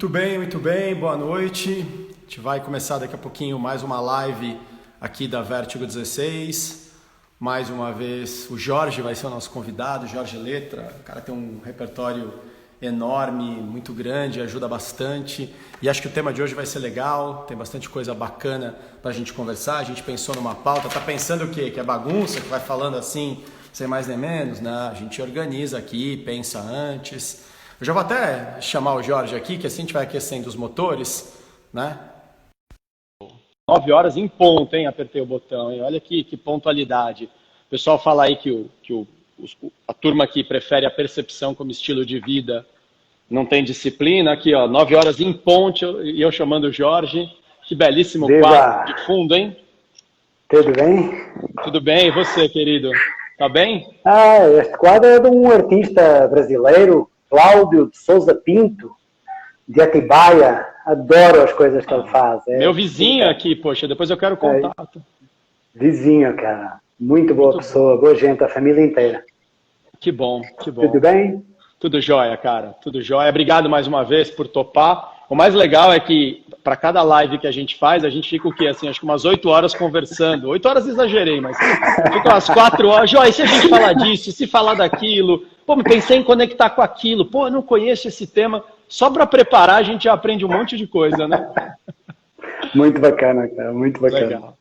muito bem, boa noite. A gente vai começar daqui a pouquinho mais uma live aqui da Vertigo 16. Mais uma vez, o Jorge vai ser o nosso convidado, Jorge Letra. O cara tem um repertório enorme, muito grande, ajuda bastante. E acho que o tema de hoje vai ser legal, tem bastante coisa bacana pra gente conversar. A gente pensou numa pauta, tá pensando o quê? Que é bagunça, que vai falando assim, sem mais nem menos? Não, a gente organiza aqui, pensa antes. Eu já vou até chamar o Jorge aqui, que assim a gente vai aquecendo os motores, né? 9 horas em ponto, hein? Apertei o botão, hein? Olha que pontualidade. O pessoal fala aí a turma aqui prefere a percepção como estilo de vida, não tem disciplina. Aqui, ó, 9 horas em ponto, e eu chamando o Jorge. Que belíssimo quadro Viva! de fundo, hein? Tudo bem? Tudo bem, e você, querido? Tá bem? Este quadro é de um artista brasileiro, Cláudio de Souza Pinto, de Atibaia. Adoro as coisas que ele faz. Meu vizinho aqui, poxa, depois eu quero contato. Vizinho, cara. Muito boa Muito bom. pessoa, boa gente, a família inteira. Que bom, que Tudo bom. bem? Tudo jóia, cara. Tudo jóia. Obrigado mais uma vez por topar. O mais legal é que, para cada live que a gente faz, a gente fica o quê? Assim, acho que umas 8 horas conversando. 8 horas exagerei, mas fica umas 4 horas. Jóia, e se a gente falar disso, se falar daquilo? Pô, me pensei em conectar com aquilo. Pô, eu não conheço esse tema. Só para preparar, a gente já aprende um monte de coisa, né? Muito bacana, cara. Muito bacana. Legal.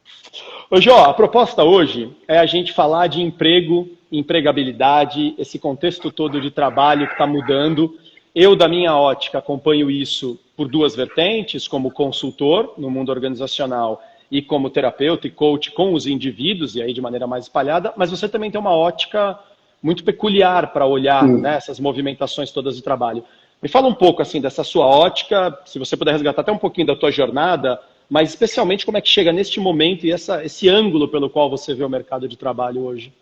Ô, Jó, a proposta hoje é a gente falar de emprego, empregabilidade, esse contexto todo de trabalho que está mudando. Eu, da minha ótica, acompanho isso por duas vertentes, como consultor no mundo organizacional e como terapeuta e coach com os indivíduos, e aí de maneira mais espalhada, mas você também tem uma ótica muito peculiar para olhar, né, essas movimentações todas de trabalho. Me fala um pouco assim dessa sua ótica, se você puder resgatar até um pouquinho da tua jornada, mas especialmente como é que chega neste momento e esse ângulo pelo qual você vê o mercado de trabalho hoje.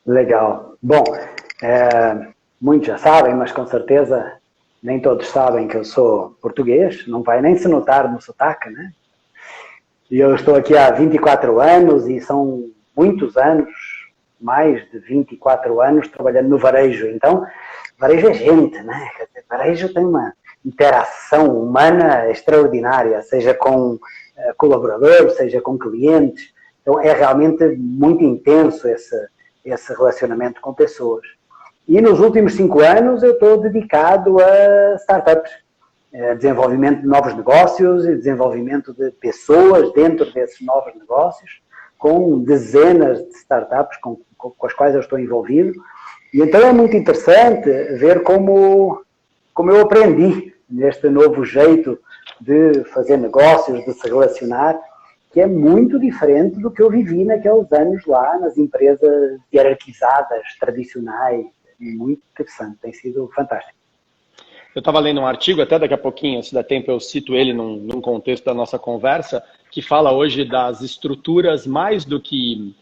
Legal. Bom, muitos já sabem, mas com certeza nem todos sabem que eu sou português, não vai nem se notar no sotaque, né? E eu estou aqui há 24 anos e são muitos anos, mais de 24 anos, trabalhando no varejo. Então, varejo é gente, né? Varejo tem uma interação humana extraordinária, seja com colaboradores, seja com clientes. Então, é realmente muito intenso esse relacionamento com pessoas. E nos últimos 5 anos eu estou dedicado a startups, a desenvolvimento de novos negócios e desenvolvimento de pessoas dentro desses novos negócios, com dezenas de startups com as quais eu estou envolvido. E então é muito interessante ver como eu aprendi neste novo jeito de fazer negócios, de se relacionar, que é muito diferente do que eu vivi naqueles anos lá nas empresas hierarquizadas, tradicionais. Muito interessante, tem sido fantástico. Eu estava lendo um artigo, até daqui a pouquinho, se der tempo eu cito ele num contexto da nossa conversa, que fala hoje das estruturas mais do que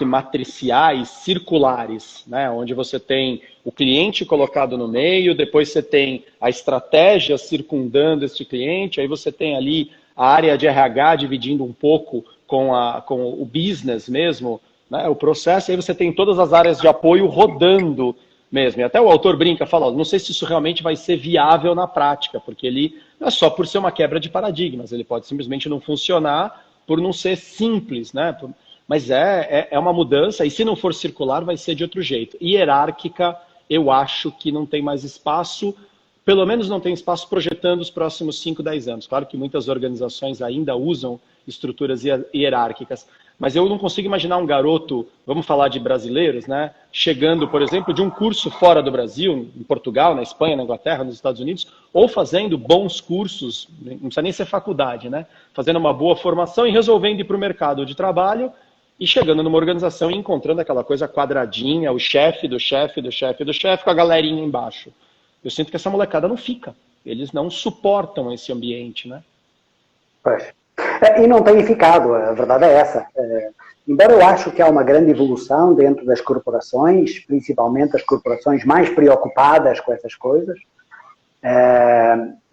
matriciais, circulares, né? Onde você tem o cliente colocado no meio, depois você tem a estratégia circundando este cliente, aí você tem ali a área de RH dividindo um pouco com o business mesmo, né? O processo, aí você tem todas as áreas de apoio rodando mesmo. E até o autor brinca, fala, não sei se isso realmente vai ser viável na prática, porque ele não é só por ser uma quebra de paradigmas, ele pode simplesmente não funcionar por não ser simples, né? Mas é uma mudança, e se não for circular, vai ser de outro jeito. Hierárquica, eu acho que não tem mais espaço, pelo menos não tem espaço projetando os próximos 5, 10 anos. Claro que muitas organizações ainda usam estruturas hierárquicas, mas eu não consigo imaginar um garoto, vamos falar de brasileiros, né, chegando, por exemplo, de um curso fora do Brasil, em Portugal, na Espanha, na Inglaterra, nos Estados Unidos, ou fazendo bons cursos, não precisa nem ser faculdade, né, fazendo uma boa formação e resolvendo ir para o mercado de trabalho e chegando numa organização e encontrando aquela coisa quadradinha, o chefe do chefe do chefe do chefe com a galerinha embaixo. Eu sinto que essa molecada não fica. Eles não suportam esse ambiente, né? Pois. E não tem ficado, a verdade é essa. Embora eu acho que há uma grande evolução dentro das corporações, principalmente as corporações mais preocupadas com essas coisas,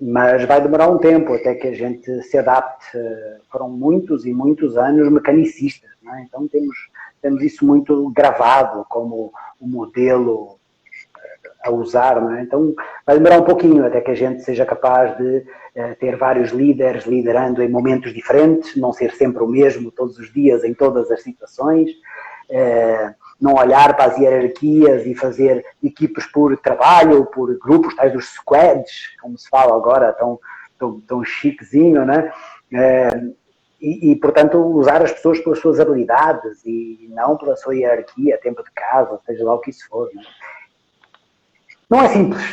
mas vai demorar um tempo até que a gente se adapte. Foram muitos e muitos anos mecanicistas, né? Então temos isso muito gravado como o modelo a usar, não é? Então vai demorar um pouquinho até que a gente seja capaz de ter vários líderes liderando em momentos diferentes, não ser sempre o mesmo todos os dias em todas as situações, não olhar para as hierarquias e fazer equipes por trabalho, por grupos, tais dos squads, como se fala agora, tão chiquezinho, né? Portanto, usar as pessoas pelas suas habilidades e não pela sua hierarquia, tempo de casa, seja lá o que isso for. Né? Não é simples,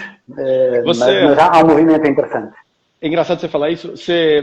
mas há um movimento interessante. É engraçado você falar isso.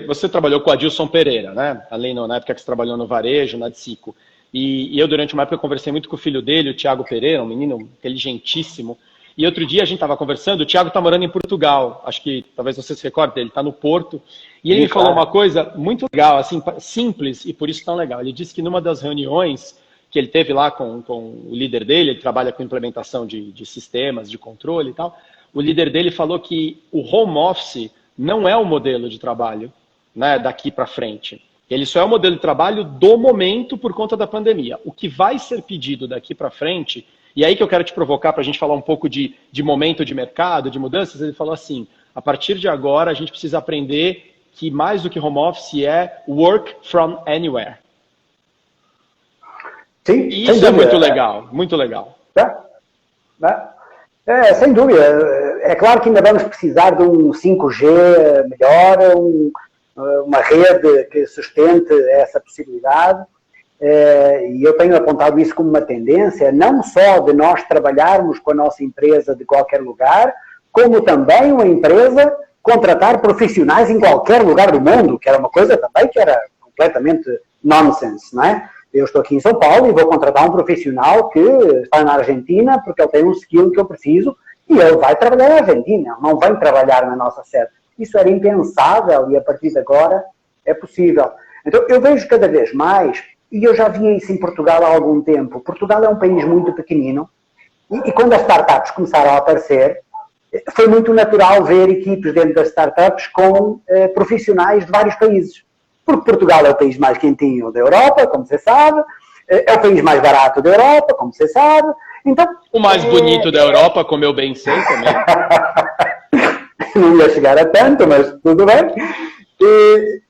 Você trabalhou com o Adilson Pereira, né? Além na época que você trabalhou no Varejo, na Adsico. E eu, durante uma época, conversei muito com o filho dele, o Thiago Pereira, um menino inteligentíssimo. E outro dia a gente estava conversando, o Thiago está morando em Portugal, acho que talvez você se recorde, ele está no Porto, e ele me falou uma coisa muito legal, assim, simples, e por isso tão legal. Ele disse que numa das reuniões que ele teve lá com o líder dele, ele trabalha com implementação de sistemas, de controle e tal, o líder dele falou que o home office não é o modelo de trabalho, né, daqui para frente. Ele só é o modelo de trabalho do momento por conta da pandemia. O que vai ser pedido daqui para frente, e aí que eu quero te provocar para a gente falar um pouco de momento de mercado, de mudanças, ele falou assim, a partir de agora a gente precisa aprender que mais do que home office é work from anywhere. Sim, e isso é muito legal, muito legal. Sem dúvida. É claro que ainda vamos precisar de um 5G melhor, uma rede que sustente essa possibilidade. E eu tenho apontado isso como uma tendência, não só de nós trabalharmos com a nossa empresa de qualquer lugar, como também uma empresa contratar profissionais em qualquer lugar do mundo, que era uma coisa também que era completamente nonsense, não é? Eu estou aqui em São Paulo e vou contratar um profissional que está na Argentina porque ele tem um skill que eu preciso e ele vai trabalhar na Argentina, não vai trabalhar na nossa sede. Isso era impensável e a partir de agora é possível. Então eu vejo cada vez mais, e eu já via isso em Portugal há algum tempo. Portugal é um país muito pequenino e quando as startups começaram a aparecer, foi muito natural ver equipes dentro das startups com profissionais de vários países. Porque Portugal é o país mais quentinho da Europa, como você sabe, é o país mais barato da Europa, como você sabe. Então, o mais bonito da Europa, como eu bem sei também. Não ia chegar a tanto, mas tudo bem.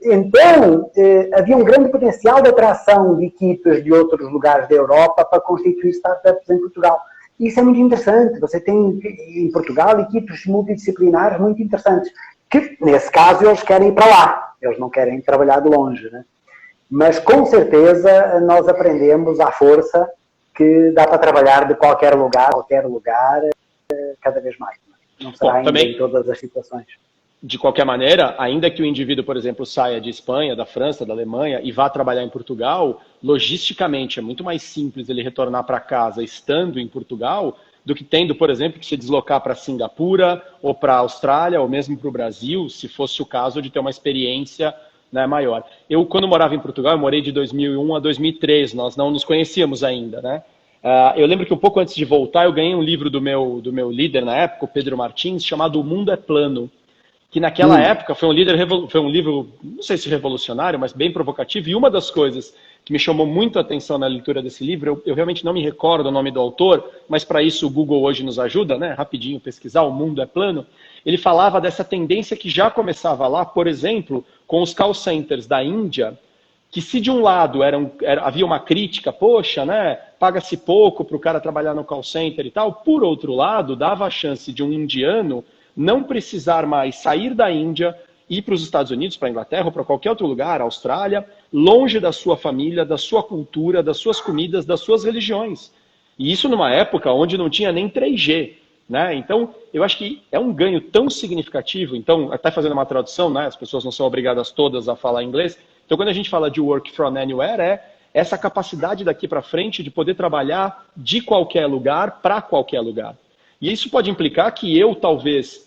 Então, havia um grande potencial de atração de equipes de outros lugares da Europa para constituir startups em Portugal. Isso é muito interessante. Você tem em Portugal equipes multidisciplinares muito interessantes, que nesse caso eles querem ir para lá. Eles não querem trabalhar de longe, né? Mas com certeza nós aprendemos à força que dá para trabalhar de qualquer lugar, cada vez mais. Não será ainda em todas as situações. De qualquer maneira, ainda que o indivíduo, por exemplo, saia de Espanha, da França, da Alemanha e vá trabalhar em Portugal, logisticamente é muito mais simples ele retornar para casa estando em Portugal do que tendo, por exemplo, que se deslocar para Singapura ou para a Austrália ou mesmo para o Brasil, se fosse o caso de ter uma experiência, né, maior. Eu, quando morava em Portugal, eu morei de 2001 a 2003, nós não nos conhecíamos ainda, né? Eu lembro que um pouco antes de voltar, eu ganhei um livro do meu líder na época, o Pedro Martins, chamado O Mundo é Plano, que naquela época foi um livro, não sei se revolucionário, mas bem provocativo, e uma das coisas que me chamou muito a atenção na leitura desse livro, eu realmente não me recordo o nome do autor, mas para isso o Google hoje nos ajuda, né? Rapidinho pesquisar, O Mundo é Plano. Ele falava dessa tendência que já começava lá, por exemplo, com os call centers da Índia, que se de um lado havia uma crítica, poxa, né, paga-se pouco para o cara trabalhar no call center e tal, por outro lado, dava a chance de um indiano não precisar mais sair da Índia, ir para os Estados Unidos, para a Inglaterra ou para qualquer outro lugar, Austrália, longe da sua família, da sua cultura, das suas comidas, das suas religiões. E isso numa época onde não tinha nem 3G. Né? Então, eu acho que é um ganho tão significativo. Então, até fazendo uma tradução, né, as pessoas não são obrigadas todas a falar inglês. Então, quando a gente fala de work from anywhere, é essa capacidade daqui para frente de poder trabalhar de qualquer lugar para qualquer lugar. E isso pode implicar que eu, talvez,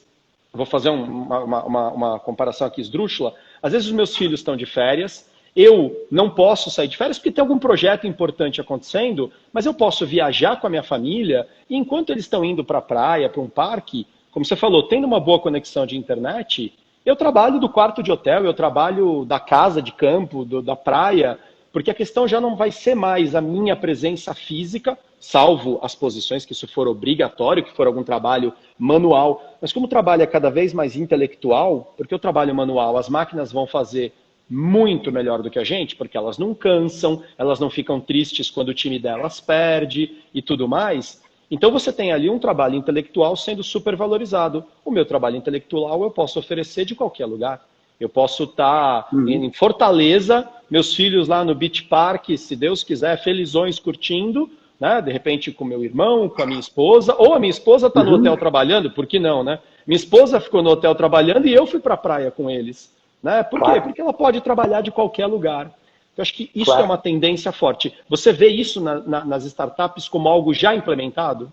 vou fazer uma comparação aqui esdrúxula, às vezes os meus filhos estão de férias, eu não posso sair de férias porque tem algum projeto importante acontecendo, mas eu posso viajar com a minha família e enquanto eles estão indo para a praia, para um parque, como você falou, tendo uma boa conexão de internet, eu trabalho do quarto de hotel, eu trabalho da casa de campo, da praia, Porque a questão já não vai ser mais a minha presença física, salvo as posições que isso for obrigatório, que for algum trabalho manual. Mas como o trabalho é cada vez mais intelectual, porque o trabalho manual as máquinas vão fazer muito melhor do que a gente, porque elas não cansam, elas não ficam tristes quando o time delas perde e tudo mais. Então você tem ali um trabalho intelectual sendo super valorizado. O meu trabalho intelectual eu posso oferecer de qualquer lugar. Eu posso estar em Fortaleza, meus filhos lá no Beach Park, se Deus quiser, felizões curtindo, né? De repente com meu irmão, com a minha esposa, ou a minha esposa está no hotel trabalhando, por que não, né? Minha esposa ficou no hotel trabalhando e eu fui para a praia com eles. Né? Por quê? Porque ela pode trabalhar de qualquer lugar. Eu acho que isso é uma tendência forte. Você vê isso nas startups como algo já implementado?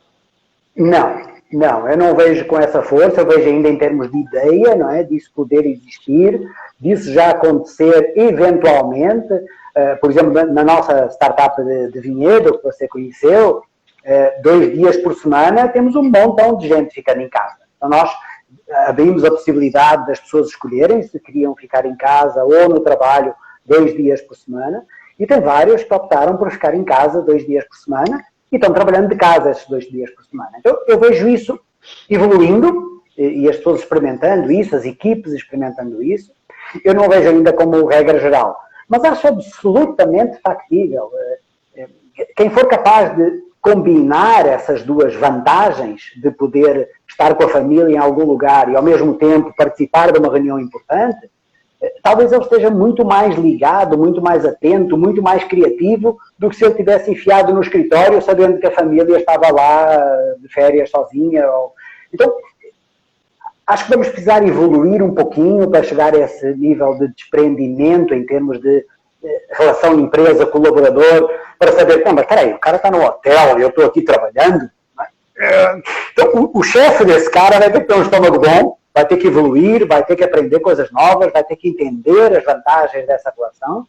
Não, eu não vejo com essa força, eu vejo ainda em termos de ideia, não é? Disso poder existir, disso já acontecer eventualmente. Por exemplo, na nossa startup de vinhedo, que você conheceu, 2 dias por semana temos um montão de gente ficando em casa. Então nós abrimos a possibilidade das pessoas escolherem se queriam ficar em casa ou no trabalho 2 dias por semana, e tem vários que optaram por ficar em casa 2 dias por semana e estão trabalhando de casa esses 2 dias por semana. Então eu vejo isso evoluindo e as pessoas experimentando isso, as equipes experimentando isso. Eu não vejo ainda como regra geral, mas acho absolutamente factível. Quem for capaz de combinar essas duas vantagens de poder estar com a família em algum lugar e ao mesmo tempo participar de uma reunião importante, talvez ele esteja muito mais ligado, muito mais atento, muito mais criativo do que se ele tivesse enfiado no escritório sabendo que a família estava lá de férias sozinha. Então, acho que vamos precisar evoluir um pouquinho para chegar a esse nível de desprendimento em termos de relação empresa-colaborador, para saber, não, mas peraí, o cara está no hotel e eu estou aqui trabalhando. Então, o chefe desse cara vai ter que ter um estômago bom, vai ter que evoluir, vai ter que aprender coisas novas, vai ter que entender as vantagens dessa relação,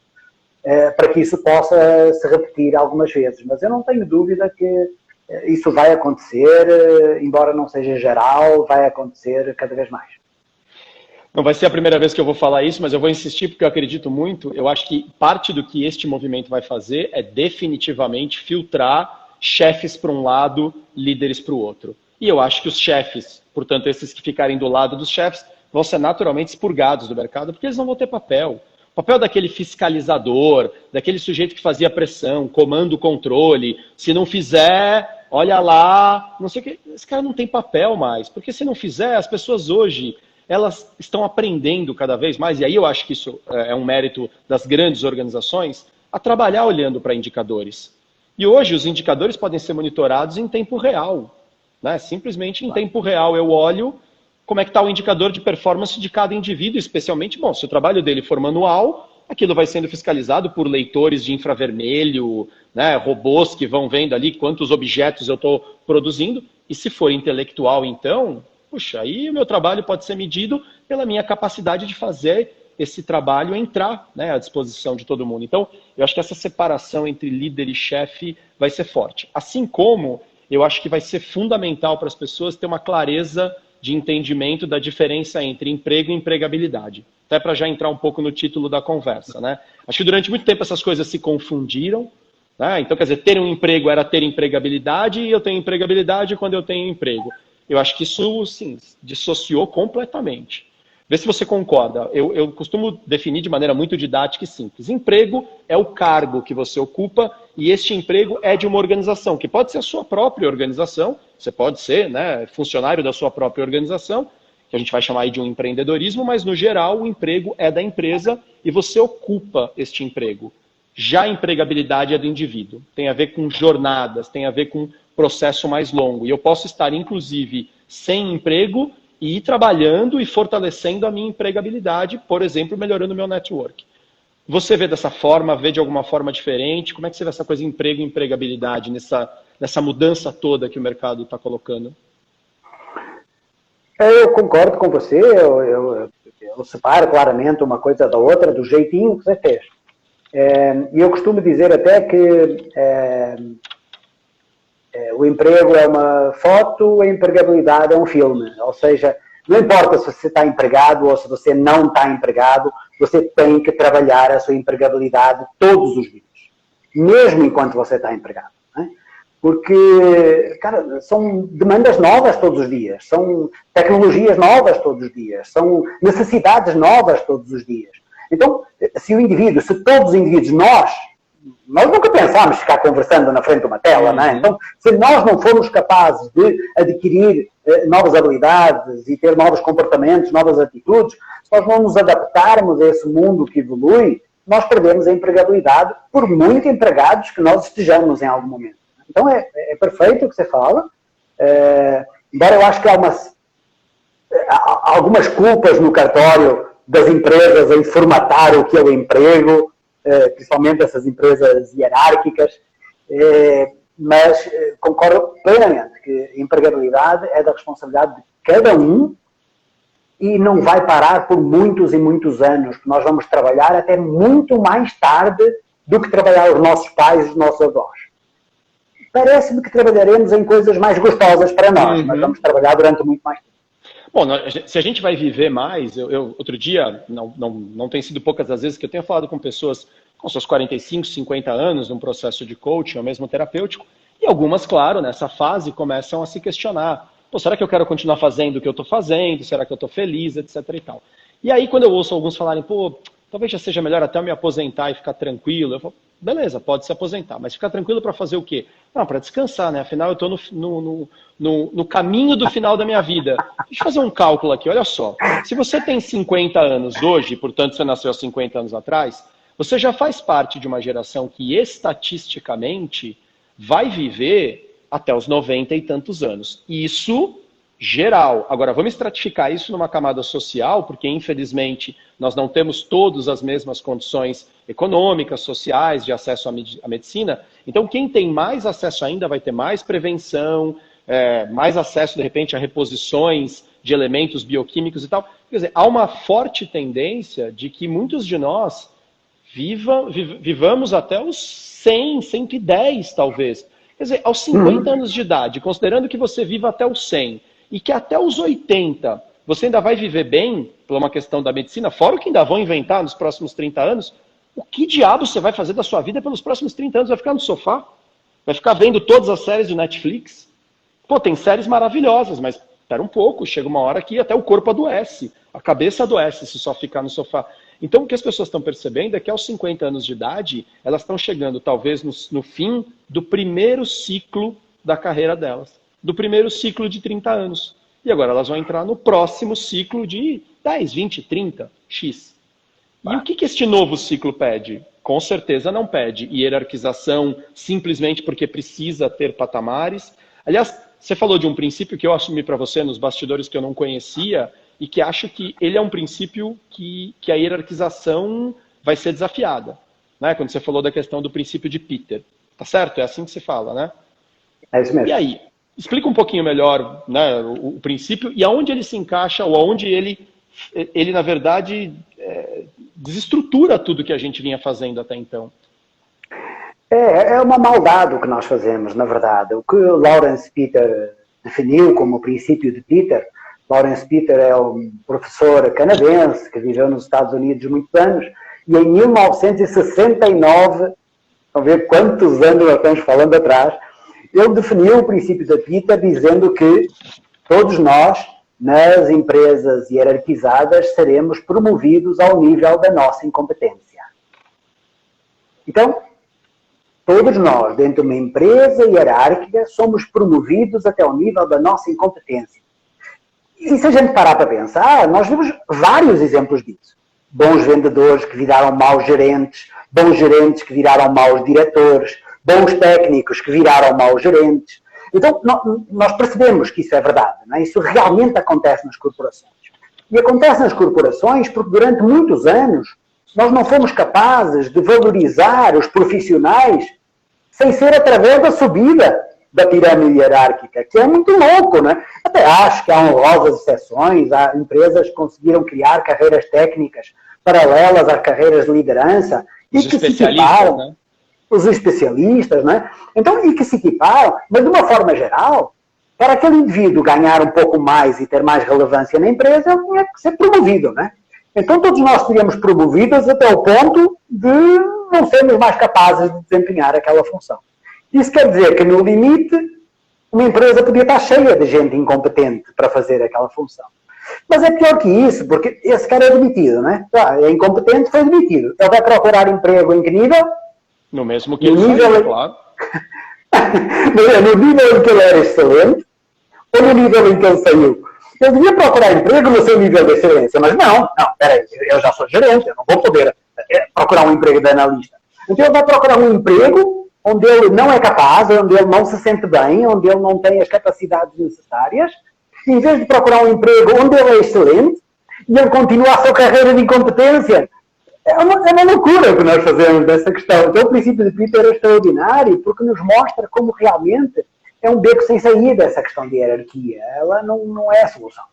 para que isso possa se repetir algumas vezes. Mas eu não tenho dúvida que isso vai acontecer, embora não seja geral, vai acontecer cada vez mais. Não vai ser a primeira vez que eu vou falar isso, mas eu vou insistir porque eu acredito muito. Eu acho que parte do que este movimento vai fazer é definitivamente filtrar chefes para um lado, líderes para o outro. E eu acho que os chefes, portanto, esses que ficarem do lado dos chefes, vão ser naturalmente expurgados do mercado, porque eles não vão ter papel. O papel daquele fiscalizador, daquele sujeito que fazia pressão, comando, controle, se não fizer, olha lá, não sei o que, esse cara não tem papel mais, porque se não fizer, as pessoas hoje, elas estão aprendendo cada vez mais, e aí eu acho que isso é um mérito das grandes organizações, a trabalhar olhando para indicadores. E hoje os indicadores podem ser monitorados em tempo real, né? Simplesmente em tempo real eu olho como é que está o indicador de performance de cada indivíduo, especialmente, bom, se o trabalho dele for manual, aquilo vai sendo fiscalizado por leitores de infravermelho, né, robôs que vão vendo ali quantos objetos eu estou produzindo, e se for intelectual então, puxa, aí o meu trabalho pode ser medido pela minha capacidade de fazer esse trabalho entrar, né, à disposição de todo mundo. Então, eu acho que essa separação entre líder e chefe vai ser forte. Assim como eu acho que vai ser fundamental para as pessoas ter uma clareza de entendimento da diferença entre emprego e empregabilidade. Até para já entrar um pouco no título da conversa, né? Acho que durante muito tempo essas coisas se confundiram, né? Então, quer dizer, ter um emprego era ter empregabilidade e eu tenho empregabilidade quando eu tenho emprego. Eu acho que isso, sim, dissociou completamente. Vê se você concorda. Eu costumo definir de maneira muito didática e simples. Emprego é o cargo que você ocupa e este emprego é de uma organização, que pode ser a sua própria organização, você pode ser, né, funcionário da sua própria organização, que a gente vai chamar aí de um empreendedorismo, mas no geral o emprego é da empresa e você ocupa este emprego. Já a empregabilidade é do indivíduo. Tem a ver com jornadas, tem a ver com processo mais longo. E eu posso estar, inclusive, sem emprego e ir trabalhando e fortalecendo a minha empregabilidade, por exemplo, melhorando o meu network. Você vê dessa forma, vê de alguma forma diferente? Como é que você vê essa coisa emprego e empregabilidade nessa mudança toda que o mercado está colocando? Eu concordo com você, eu separo claramente uma coisa da outra, do jeitinho que você fez. E eu costumo dizer até que o emprego é uma foto, a empregabilidade é um filme. Ou seja, não importa se você está empregado ou se você não está empregado, você tem que trabalhar a sua empregabilidade todos os dias. mesmo enquanto você está empregado. Não é? Porque, cara, são demandas novas todos os dias, são tecnologias novas todos os dias, são necessidades novas todos os dias. Então, se todos os indivíduos, nós nunca pensámos ficar conversando na frente de uma tela, não é? Então, se nós não formos capazes de adquirir novas habilidades e ter novos comportamentos, novas atitudes, se nós não nos adaptarmos a esse mundo que evolui, nós perdemos a empregabilidade por muito empregados que nós estejamos em algum momento. Então, é perfeito o que você fala, embora eu acho que há algumas culpas no cartório das empresas em formatar o que é o emprego, principalmente essas empresas hierárquicas, mas concordo plenamente que a empregabilidade é da responsabilidade de cada um e não vai parar por muitos e muitos anos, porque nós vamos trabalhar até muito mais tarde do que trabalhar os nossos pais e os nossos avós. Parece-me que trabalharemos em coisas mais gostosas para nós, mas vamos trabalhar durante muito mais tempo. Bom, se a gente vai viver mais, outro dia, não tem sido poucas as vezes que eu tenho falado com pessoas com seus 45, 50 anos, num processo de coaching ou mesmo terapêutico, e algumas, claro, nessa fase começam a se questionar, pô, será que eu quero continuar fazendo o que eu estou fazendo? Será que eu estou feliz? Etc e tal. E aí, quando eu ouço alguns falarem, pô, talvez já seja melhor até eu me aposentar e ficar tranquilo, eu falo, beleza, pode se aposentar, mas ficar tranquilo para fazer o quê? Não, para descansar, né? Afinal, eu estou no caminho do final da minha vida. Deixa eu fazer um cálculo aqui, olha só. Se você tem 50 anos hoje, portanto você nasceu há 50 anos atrás, você já faz parte de uma geração que estatisticamente vai viver até os 90 e tantos anos. Isso geral. Agora, vamos estratificar isso numa camada social, porque infelizmente nós não temos todas as mesmas condições econômicas, sociais, de acesso à medicina. Então, quem tem mais acesso ainda vai ter mais prevenção, mais acesso, de repente, a reposições de elementos bioquímicos e tal. Quer dizer, há uma forte tendência de que muitos de nós vivamos até os 100, 110, talvez. Quer dizer, aos 50 anos de idade, considerando que você viva até os 100 e que até os 80 você ainda vai viver bem, por uma questão da medicina, fora o que ainda vão inventar nos próximos 30 anos, o que diabo você vai fazer da sua vida pelos próximos 30 anos? Vai ficar no sofá? Vai ficar vendo todas as séries do Netflix? Pô, tem séries maravilhosas, mas espera um pouco, chega uma hora que até o corpo adoece, a cabeça adoece se só ficar no sofá. Então, o que as pessoas estão percebendo é que aos 50 anos de idade, elas estão chegando talvez no fim do primeiro ciclo da carreira delas, do primeiro ciclo de 30 anos. E agora elas vão entrar no próximo ciclo de 10, 20, 30, X. E o que este novo ciclo pede? Com certeza não pede hierarquização simplesmente porque precisa ter patamares. Aliás, você falou de um princípio que eu assumi para você nos bastidores que eu não conhecia e que acho que ele é um princípio que a hierarquização vai ser desafiada. Né? Quando você falou da questão do princípio de Peter. Tá certo? É assim que se fala, né? É isso mesmo. E aí? Explica um pouquinho melhor, né, o princípio e aonde ele se encaixa ou aonde ele na verdade, desestrutura tudo que a gente vinha fazendo até então. É uma maldade o que nós fazemos, na verdade. O que Lawrence Peter definiu como o princípio de Peter, Lawrence Peter é um professor canadense que viveu nos Estados Unidos muitos anos e em 1969, vamos ver quantos anos nós estamos falando atrás, ele definiu o princípio de Peter dizendo que todos nós, nas empresas hierarquizadas, seremos promovidos ao nível da nossa incompetência. Então, todos nós, dentro de uma empresa hierárquica, somos promovidos até ao nível da nossa incompetência. E se a gente parar para pensar, nós vemos vários exemplos disso. Bons vendedores que viraram maus gerentes, bons gerentes que viraram maus diretores, bons técnicos que viraram maus gerentes. Então, nós percebemos que isso é verdade. Não é? Isso realmente acontece nas corporações. E acontece nas corporações porque durante muitos anos nós não fomos capazes de valorizar os profissionais sem ser através da subida da pirâmide hierárquica, que é muito louco, né? Até acho que há honrosas exceções, há empresas que conseguiram criar carreiras técnicas paralelas às carreiras de liderança e que se equiparam, né? Os especialistas, né? Então, e que se equiparam, mas de uma forma geral, para aquele indivíduo ganhar um pouco mais e ter mais relevância na empresa, ele tinha que ser promovido, né? Então todos nós seríamos promovidos até o ponto de não sermos mais capazes de desempenhar aquela função. Isso quer dizer que, no limite, uma empresa podia estar cheia de gente incompetente para fazer aquela função. Mas é pior que isso, porque esse cara é demitido, né? É incompetente, foi demitido. Ele vai procurar emprego em que nível? No mesmo que ele saiu, claro. No nível em que ele era excelente, ou no nível em que ele saiu? Eu devia procurar emprego no seu nível de excelência, mas não, peraí, eu já sou gerente, eu não vou poder procurar um emprego de analista. Então ele vai procurar um emprego onde ele não é capaz, onde ele não se sente bem, onde ele não tem as capacidades necessárias, em vez de procurar um emprego onde ele é excelente, e ele continua a sua carreira de incompetência. É uma loucura o que nós fazemos dessa questão. Então o princípio de Peter é extraordinário, porque nos mostra como realmente é um beco sem saída essa questão de hierarquia. Ela não é a solução.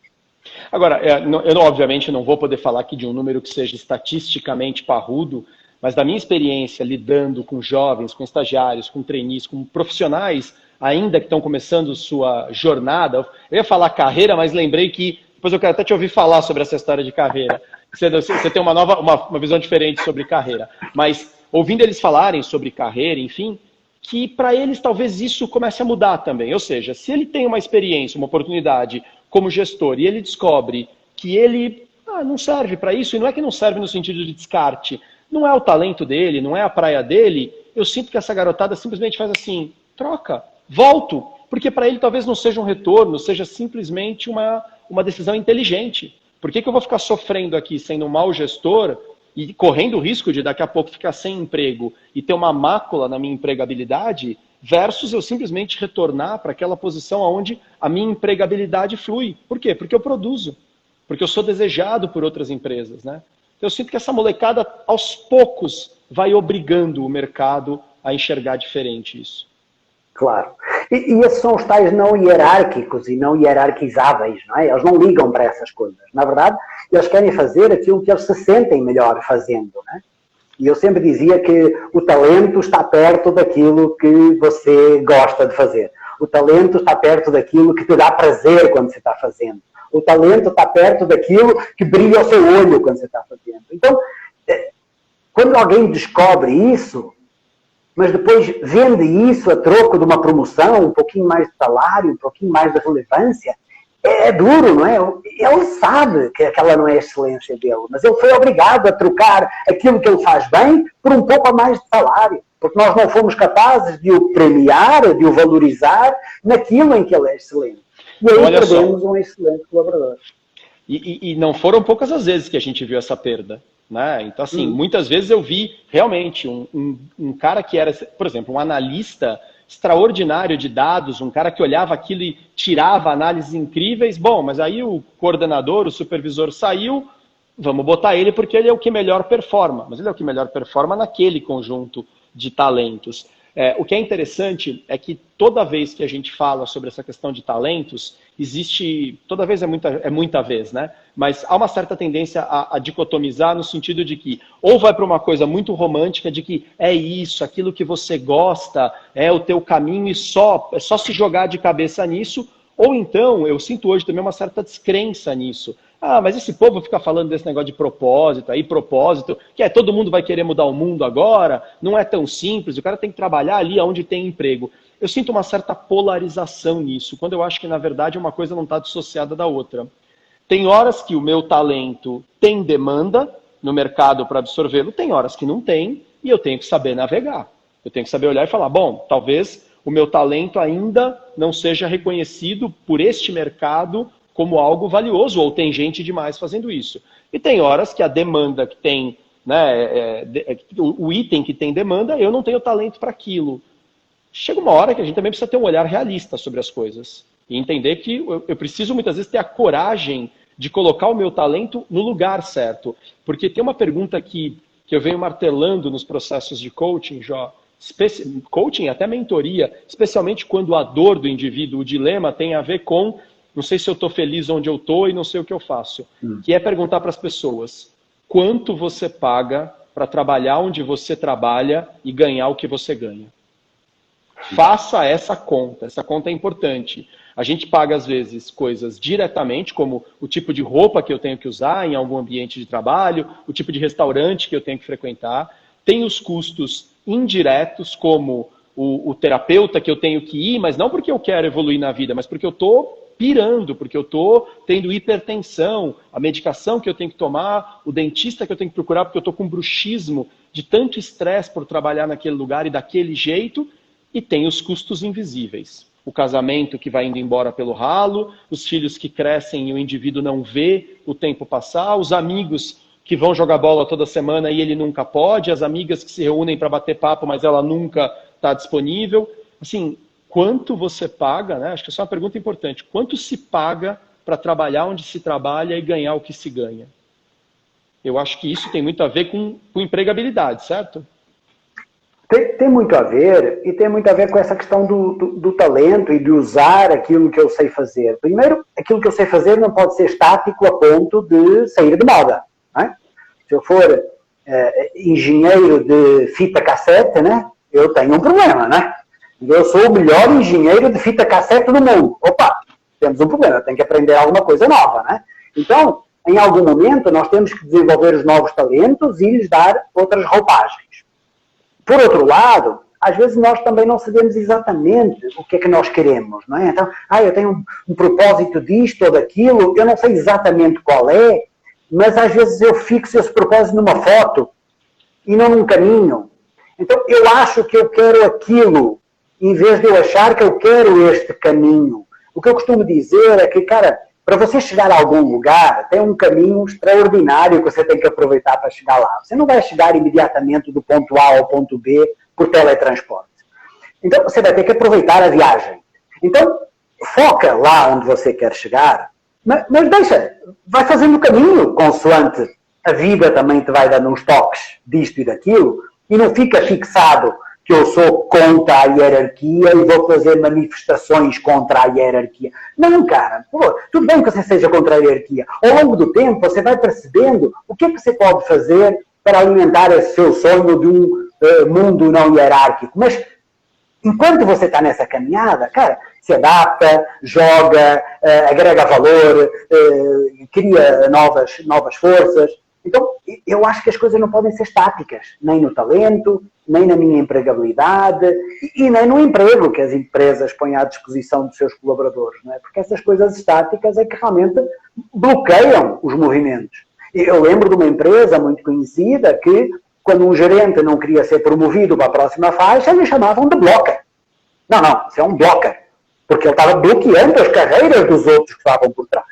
Agora, eu obviamente não vou poder falar aqui de um número que seja estatisticamente parrudo, mas da minha experiência lidando com jovens, com estagiários, com trainees, com profissionais ainda que estão começando sua jornada, eu ia falar carreira, mas lembrei que, depois eu quero até te ouvir falar sobre essa história de carreira. Você tem uma visão diferente sobre carreira. Mas ouvindo eles falarem sobre carreira, enfim, que para eles talvez isso comece a mudar também. Ou seja, se ele tem uma experiência, uma oportunidade como gestor e ele descobre que ele não serve para isso, e não é que não serve no sentido de descarte, não é o talento dele, não é a praia dele, eu sinto que essa garotada simplesmente faz assim, troca, volto, porque para ele talvez não seja um retorno, seja simplesmente uma decisão inteligente. Por que eu vou ficar sofrendo aqui sendo um mau gestor e correndo o risco de daqui a pouco ficar sem emprego e ter uma mácula na minha empregabilidade, versus eu simplesmente retornar para aquela posição onde a minha empregabilidade flui. Por quê? Porque eu produzo, porque eu sou desejado por outras empresas, né? Eu sinto que essa molecada, aos poucos, vai obrigando o mercado a enxergar diferente isso. Claro. E esses são os tais não hierárquicos e não hierarquizáveis, não é? Eles não ligam para essas coisas. Na verdade, eles querem fazer aquilo que eles se sentem melhor fazendo, não é? E eu sempre dizia que o talento está perto daquilo que você gosta de fazer. O talento está perto daquilo que te dá prazer quando você está fazendo. O talento está perto daquilo que brilha o seu olho quando você está fazendo. Então, quando alguém descobre isso, mas depois vende isso a troco de uma promoção, um pouquinho mais de salário, um pouquinho mais de relevância, é duro, não é? Ele sabe que aquela não é a excelência dele, mas ele foi obrigado a trocar aquilo que ele faz bem por um pouco a mais de salário, porque nós não fomos capazes de o premiar, de o valorizar naquilo em que ele é excelente. E aí perdemos um excelente colaborador. E não foram poucas as vezes que a gente viu essa perda. Né? Então, assim, muitas vezes eu vi realmente um cara que era, por exemplo, um analista extraordinário de dados, um cara que olhava aquilo e tirava análises incríveis. Bom, mas aí o coordenador, o supervisor saiu, vamos botar ele porque ele é o que melhor performa. Mas ele é o que melhor performa naquele conjunto de talentos. O que é interessante é que toda vez que a gente fala sobre essa questão de talentos, existe, toda vez é muita vez, né? Mas há uma certa tendência a dicotomizar no sentido de que ou vai para uma coisa muito romântica de que é isso, aquilo que você gosta, é o teu caminho e é só se jogar de cabeça nisso, ou então, eu sinto hoje também uma certa descrença nisso. Mas esse povo fica falando desse negócio de propósito, que todo mundo vai querer mudar o mundo agora, não é tão simples, o cara tem que trabalhar ali onde tem emprego. Eu sinto uma certa polarização nisso, quando eu acho que, na verdade, uma coisa não está dissociada da outra. Tem horas que o meu talento tem demanda no mercado para absorvê-lo, tem horas que não tem, e eu tenho que saber navegar. Eu tenho que saber olhar e falar, bom, talvez o meu talento ainda não seja reconhecido por este mercado como algo valioso, ou tem gente demais fazendo isso. E tem horas que a demanda que tem, né, o item que tem demanda, eu não tenho talento para aquilo. Chega uma hora que a gente também precisa ter um olhar realista sobre as coisas. E entender que eu preciso muitas vezes ter a coragem de colocar o meu talento no lugar certo. Porque tem uma pergunta que eu venho martelando nos processos de coaching, Jó, coaching, até mentoria, especialmente quando a dor do indivíduo, o dilema tem a ver com não sei se eu estou feliz onde eu estou e não sei o que eu faço. Que é perguntar para as pessoas, quanto você paga para trabalhar onde você trabalha e ganhar o que você ganha? faça essa conta é importante. A gente paga, às vezes, coisas diretamente, como o tipo de roupa que eu tenho que usar em algum ambiente de trabalho, o tipo de restaurante que eu tenho que frequentar. Tem os custos indiretos, como o terapeuta que eu tenho que ir, mas não porque eu quero evoluir na vida, mas porque eu estou pirando, porque eu estou tendo hipertensão, a medicação que eu tenho que tomar, o dentista que eu tenho que procurar, porque eu estou com bruxismo de tanto estresse por trabalhar naquele lugar e daquele jeito, e tem os custos invisíveis. O casamento que vai indo embora pelo ralo, os filhos que crescem e o indivíduo não vê o tempo passar, os amigos que vão jogar bola toda semana e ele nunca pode, as amigas que se reúnem para bater papo, mas ela nunca está disponível. Assim, quanto você paga, né? Acho que essa é uma pergunta importante. Quanto se paga para trabalhar onde se trabalha e ganhar o que se ganha? Eu acho que isso tem muito a ver com empregabilidade, certo? Tem muito a ver, e tem muito a ver com essa questão do talento e de usar aquilo que eu sei fazer. Primeiro, aquilo que eu sei fazer não pode ser estático a ponto de sair de moda. Não é? Se eu for engenheiro de fita cassete, né, eu tenho um problema, né? Eu sou o melhor engenheiro de fita cassete do mundo. Opa, temos um problema, eu tenho que aprender alguma coisa nova, né? Então, em algum momento, nós temos que desenvolver os novos talentos e lhes dar outras roupagens. Por outro lado, às vezes nós também não sabemos exatamente o que é que nós queremos, não é? Então, eu tenho um propósito disto ou daquilo, eu não sei exatamente qual é, mas às vezes eu fixo esse propósito numa foto e não num caminho. Então, eu acho que eu quero aquilo, em vez de eu achar que eu quero este caminho. O que eu costumo dizer é que, cara, para você chegar a algum lugar, tem um caminho extraordinário que você tem que aproveitar para chegar lá. Você não vai chegar imediatamente do ponto A ao ponto B por teletransporte. Então, você vai ter que aproveitar a viagem. Então, foca lá onde você quer chegar, mas deixa, vai fazendo o caminho consoante a vida também te vai dando uns toques disto e daquilo, e não fica fixado que eu sou contra a hierarquia e vou fazer manifestações contra a hierarquia. Não, cara. Tudo bem que você seja contra a hierarquia. Ao longo do tempo, você vai percebendo o que é que você pode fazer para alimentar esse seu sonho de um mundo não hierárquico. Mas, enquanto você está nessa caminhada, cara, se adapta, joga, agrega valor, cria novas forças. Então, eu acho que as coisas não podem ser estáticas, nem no talento, nem na minha empregabilidade e nem no emprego que as empresas põem à disposição dos seus colaboradores, não é? Porque essas coisas estáticas é que realmente bloqueiam os movimentos. Eu lembro de uma empresa muito conhecida que, quando um gerente não queria ser promovido para a próxima faixa, lhe chamavam de blocker. Não, isso é um blocker, porque ele estava bloqueando as carreiras dos outros que estavam por trás.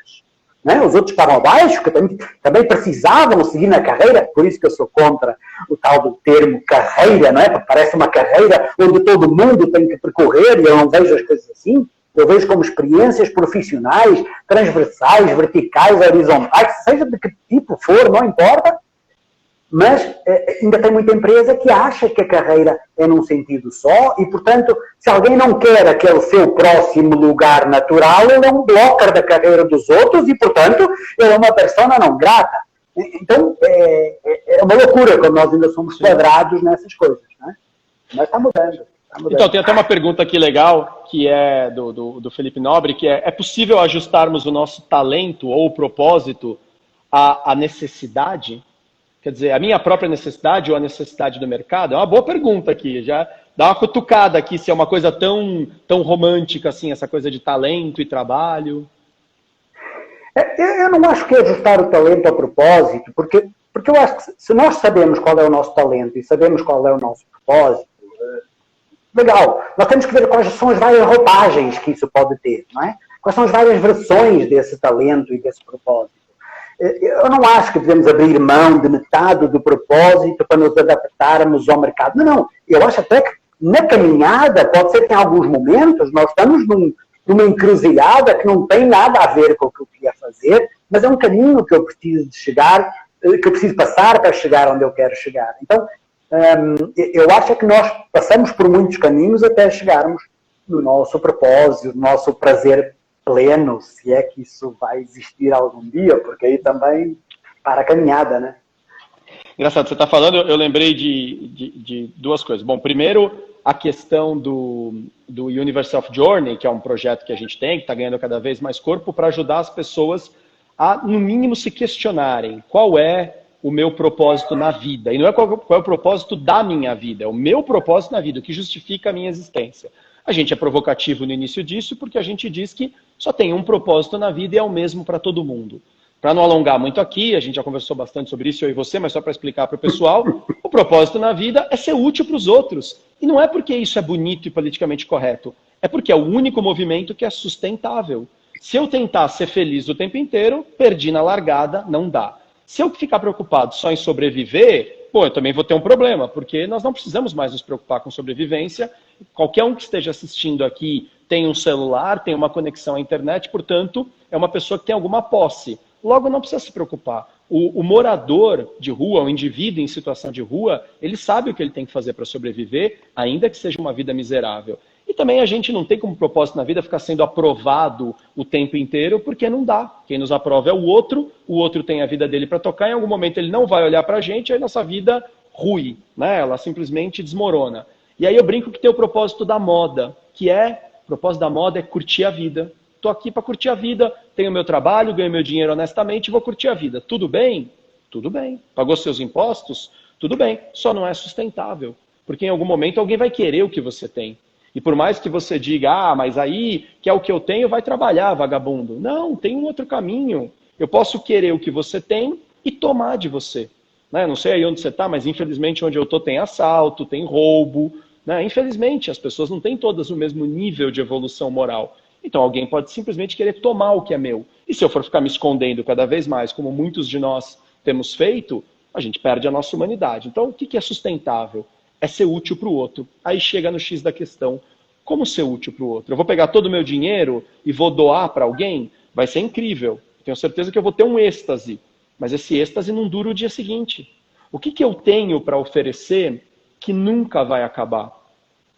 Né? Os outros estavam abaixo, que também precisavam seguir na carreira, por isso que eu sou contra o tal do termo carreira, não é? Porque parece uma carreira onde todo mundo tem que percorrer, e eu não vejo as coisas assim. Eu vejo como experiências profissionais, transversais, verticais, horizontais, seja de que tipo for, não importa. Mas ainda tem muita empresa que acha que a carreira é num sentido só e, portanto, se alguém não quer aquele seu próximo lugar natural, ele é um blocker da carreira dos outros e, portanto, ele é uma persona não grata. Então, é uma loucura quando nós ainda somos quadrados nessas coisas, né? Mas está mudando. Então, tem até uma pergunta aqui legal, que é do Felipe Nobre, que é possível ajustarmos o nosso talento ou o propósito à necessidade? Quer dizer, a minha própria necessidade ou a necessidade do mercado? É uma boa pergunta aqui. Já dá uma cutucada aqui se é uma coisa tão romântica assim, essa coisa de talento e trabalho. Eu não acho que é ajustar o talento ao propósito, porque eu acho que se nós sabemos qual é o nosso talento e sabemos qual é o nosso propósito, legal. Nós temos que ver quais são as várias roupagens que isso pode ter, não é? Quais são as várias versões desse talento e desse propósito. Eu não acho que devemos abrir mão de metade do propósito para nos adaptarmos ao mercado. Não. Eu acho até que na caminhada, pode ser que em alguns momentos nós estamos numa encruzilhada que não tem nada a ver com o que eu queria fazer, mas é um caminho que eu preciso de chegar, que eu preciso passar para chegar onde eu quero chegar. Então, eu acho que nós passamos por muitos caminhos até chegarmos no nosso propósito, no nosso prazer pleno, se é que isso vai existir algum dia, porque aí também para a caminhada, né? Engraçado, você está falando, eu lembrei de duas coisas. Bom, primeiro, a questão do Universe of Journey, que é um projeto que a gente tem, que está ganhando cada vez mais corpo, para ajudar as pessoas a, no mínimo, se questionarem qual é o meu propósito na vida. E não é qual é o propósito da minha vida, é o meu propósito na vida, o que justifica a minha existência. A gente é provocativo no início disso porque a gente diz que só tem um propósito na vida e é o mesmo para todo mundo. Para não alongar muito aqui, a gente já conversou bastante sobre isso, eu e você, mas só para explicar para o pessoal, o propósito na vida é ser útil para os outros. E não é porque isso é bonito e politicamente correto, é porque é o único movimento que é sustentável. Se eu tentar ser feliz o tempo inteiro, perdi na largada, não dá. Se eu ficar preocupado só em sobreviver, eu também vou ter um problema, porque nós não precisamos mais nos preocupar com sobrevivência. Qualquer um que esteja assistindo aqui tem um celular, tem uma conexão à internet, portanto, é uma pessoa que tem alguma posse. Logo, não precisa se preocupar. O morador de rua, o indivíduo em situação de rua, ele sabe o que ele tem que fazer para sobreviver, ainda que seja uma vida miserável. E também a gente não tem como propósito na vida ficar sendo aprovado o tempo inteiro, porque não dá. Quem nos aprova é o outro tem a vida dele para tocar, em algum momento ele não vai olhar para a gente, aí nossa vida rui, né? Ela simplesmente desmorona. E aí eu brinco que tem o propósito da moda, o propósito da moda é curtir a vida. Estou aqui para curtir a vida, tenho meu trabalho, ganho meu dinheiro honestamente e vou curtir a vida. Tudo bem? Tudo bem. Pagou seus impostos? Tudo bem. Só não é sustentável. Porque em algum momento alguém vai querer o que você tem. E por mais que você diga, mas aí, que é o que eu tenho, vai trabalhar, vagabundo. Não, tem um outro caminho. Eu posso querer o que você tem e tomar de você. Né? Não sei aí onde você está, mas infelizmente onde eu estou tem assalto, tem roubo. Né? Infelizmente, as pessoas não têm todas o mesmo nível de evolução moral. Então alguém pode simplesmente querer tomar o que é meu. E se eu for ficar me escondendo cada vez mais, como muitos de nós temos feito, a gente perde a nossa humanidade. Então o que é sustentável? É ser útil para o outro. Aí chega no X da questão. Como ser útil para o outro? Eu vou pegar todo o meu dinheiro e vou doar para alguém? Vai ser incrível. Tenho certeza que eu vou ter um êxtase. Mas esse êxtase não dura o dia seguinte. O que eu tenho para oferecer que nunca vai acabar?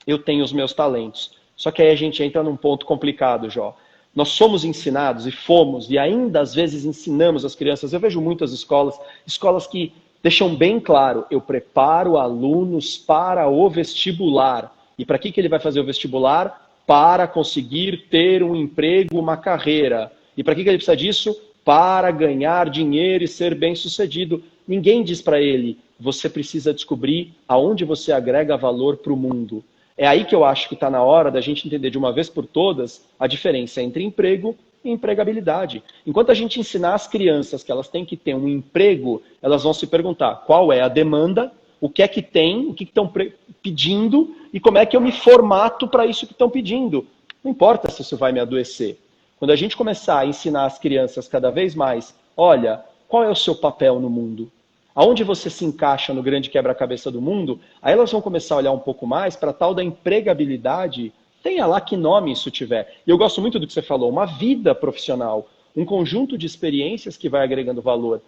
Eu tenho os meus talentos. Só que aí a gente entra num ponto complicado, Jó. Nós somos ensinados e fomos, e ainda às vezes ensinamos as crianças. Eu vejo muitas escolas que deixam bem claro, eu preparo alunos para o vestibular. E para que ele vai fazer o vestibular? Para conseguir ter um emprego, uma carreira. E para que ele precisa disso? Para ganhar dinheiro e ser bem-sucedido. Ninguém diz para ele, você precisa descobrir aonde você agrega valor para o mundo. É aí que eu acho que está na hora da gente entender de uma vez por todas a diferença entre emprego e empregabilidade. Enquanto a gente ensinar as crianças que elas têm que ter um emprego, elas vão se perguntar qual é a demanda, o que é que tem, o que estão pedindo e como é que eu me formato para isso que estão pedindo. Não importa se isso vai me adoecer. Quando a gente começar a ensinar as crianças cada vez mais, olha, qual é o seu papel no mundo? Aonde você se encaixa no grande quebra-cabeça do mundo, aí elas vão começar a olhar um pouco mais para a tal da empregabilidade. Tenha lá que nome isso tiver. E eu gosto muito do que você falou, uma vida profissional, um conjunto de experiências que vai agregando valor.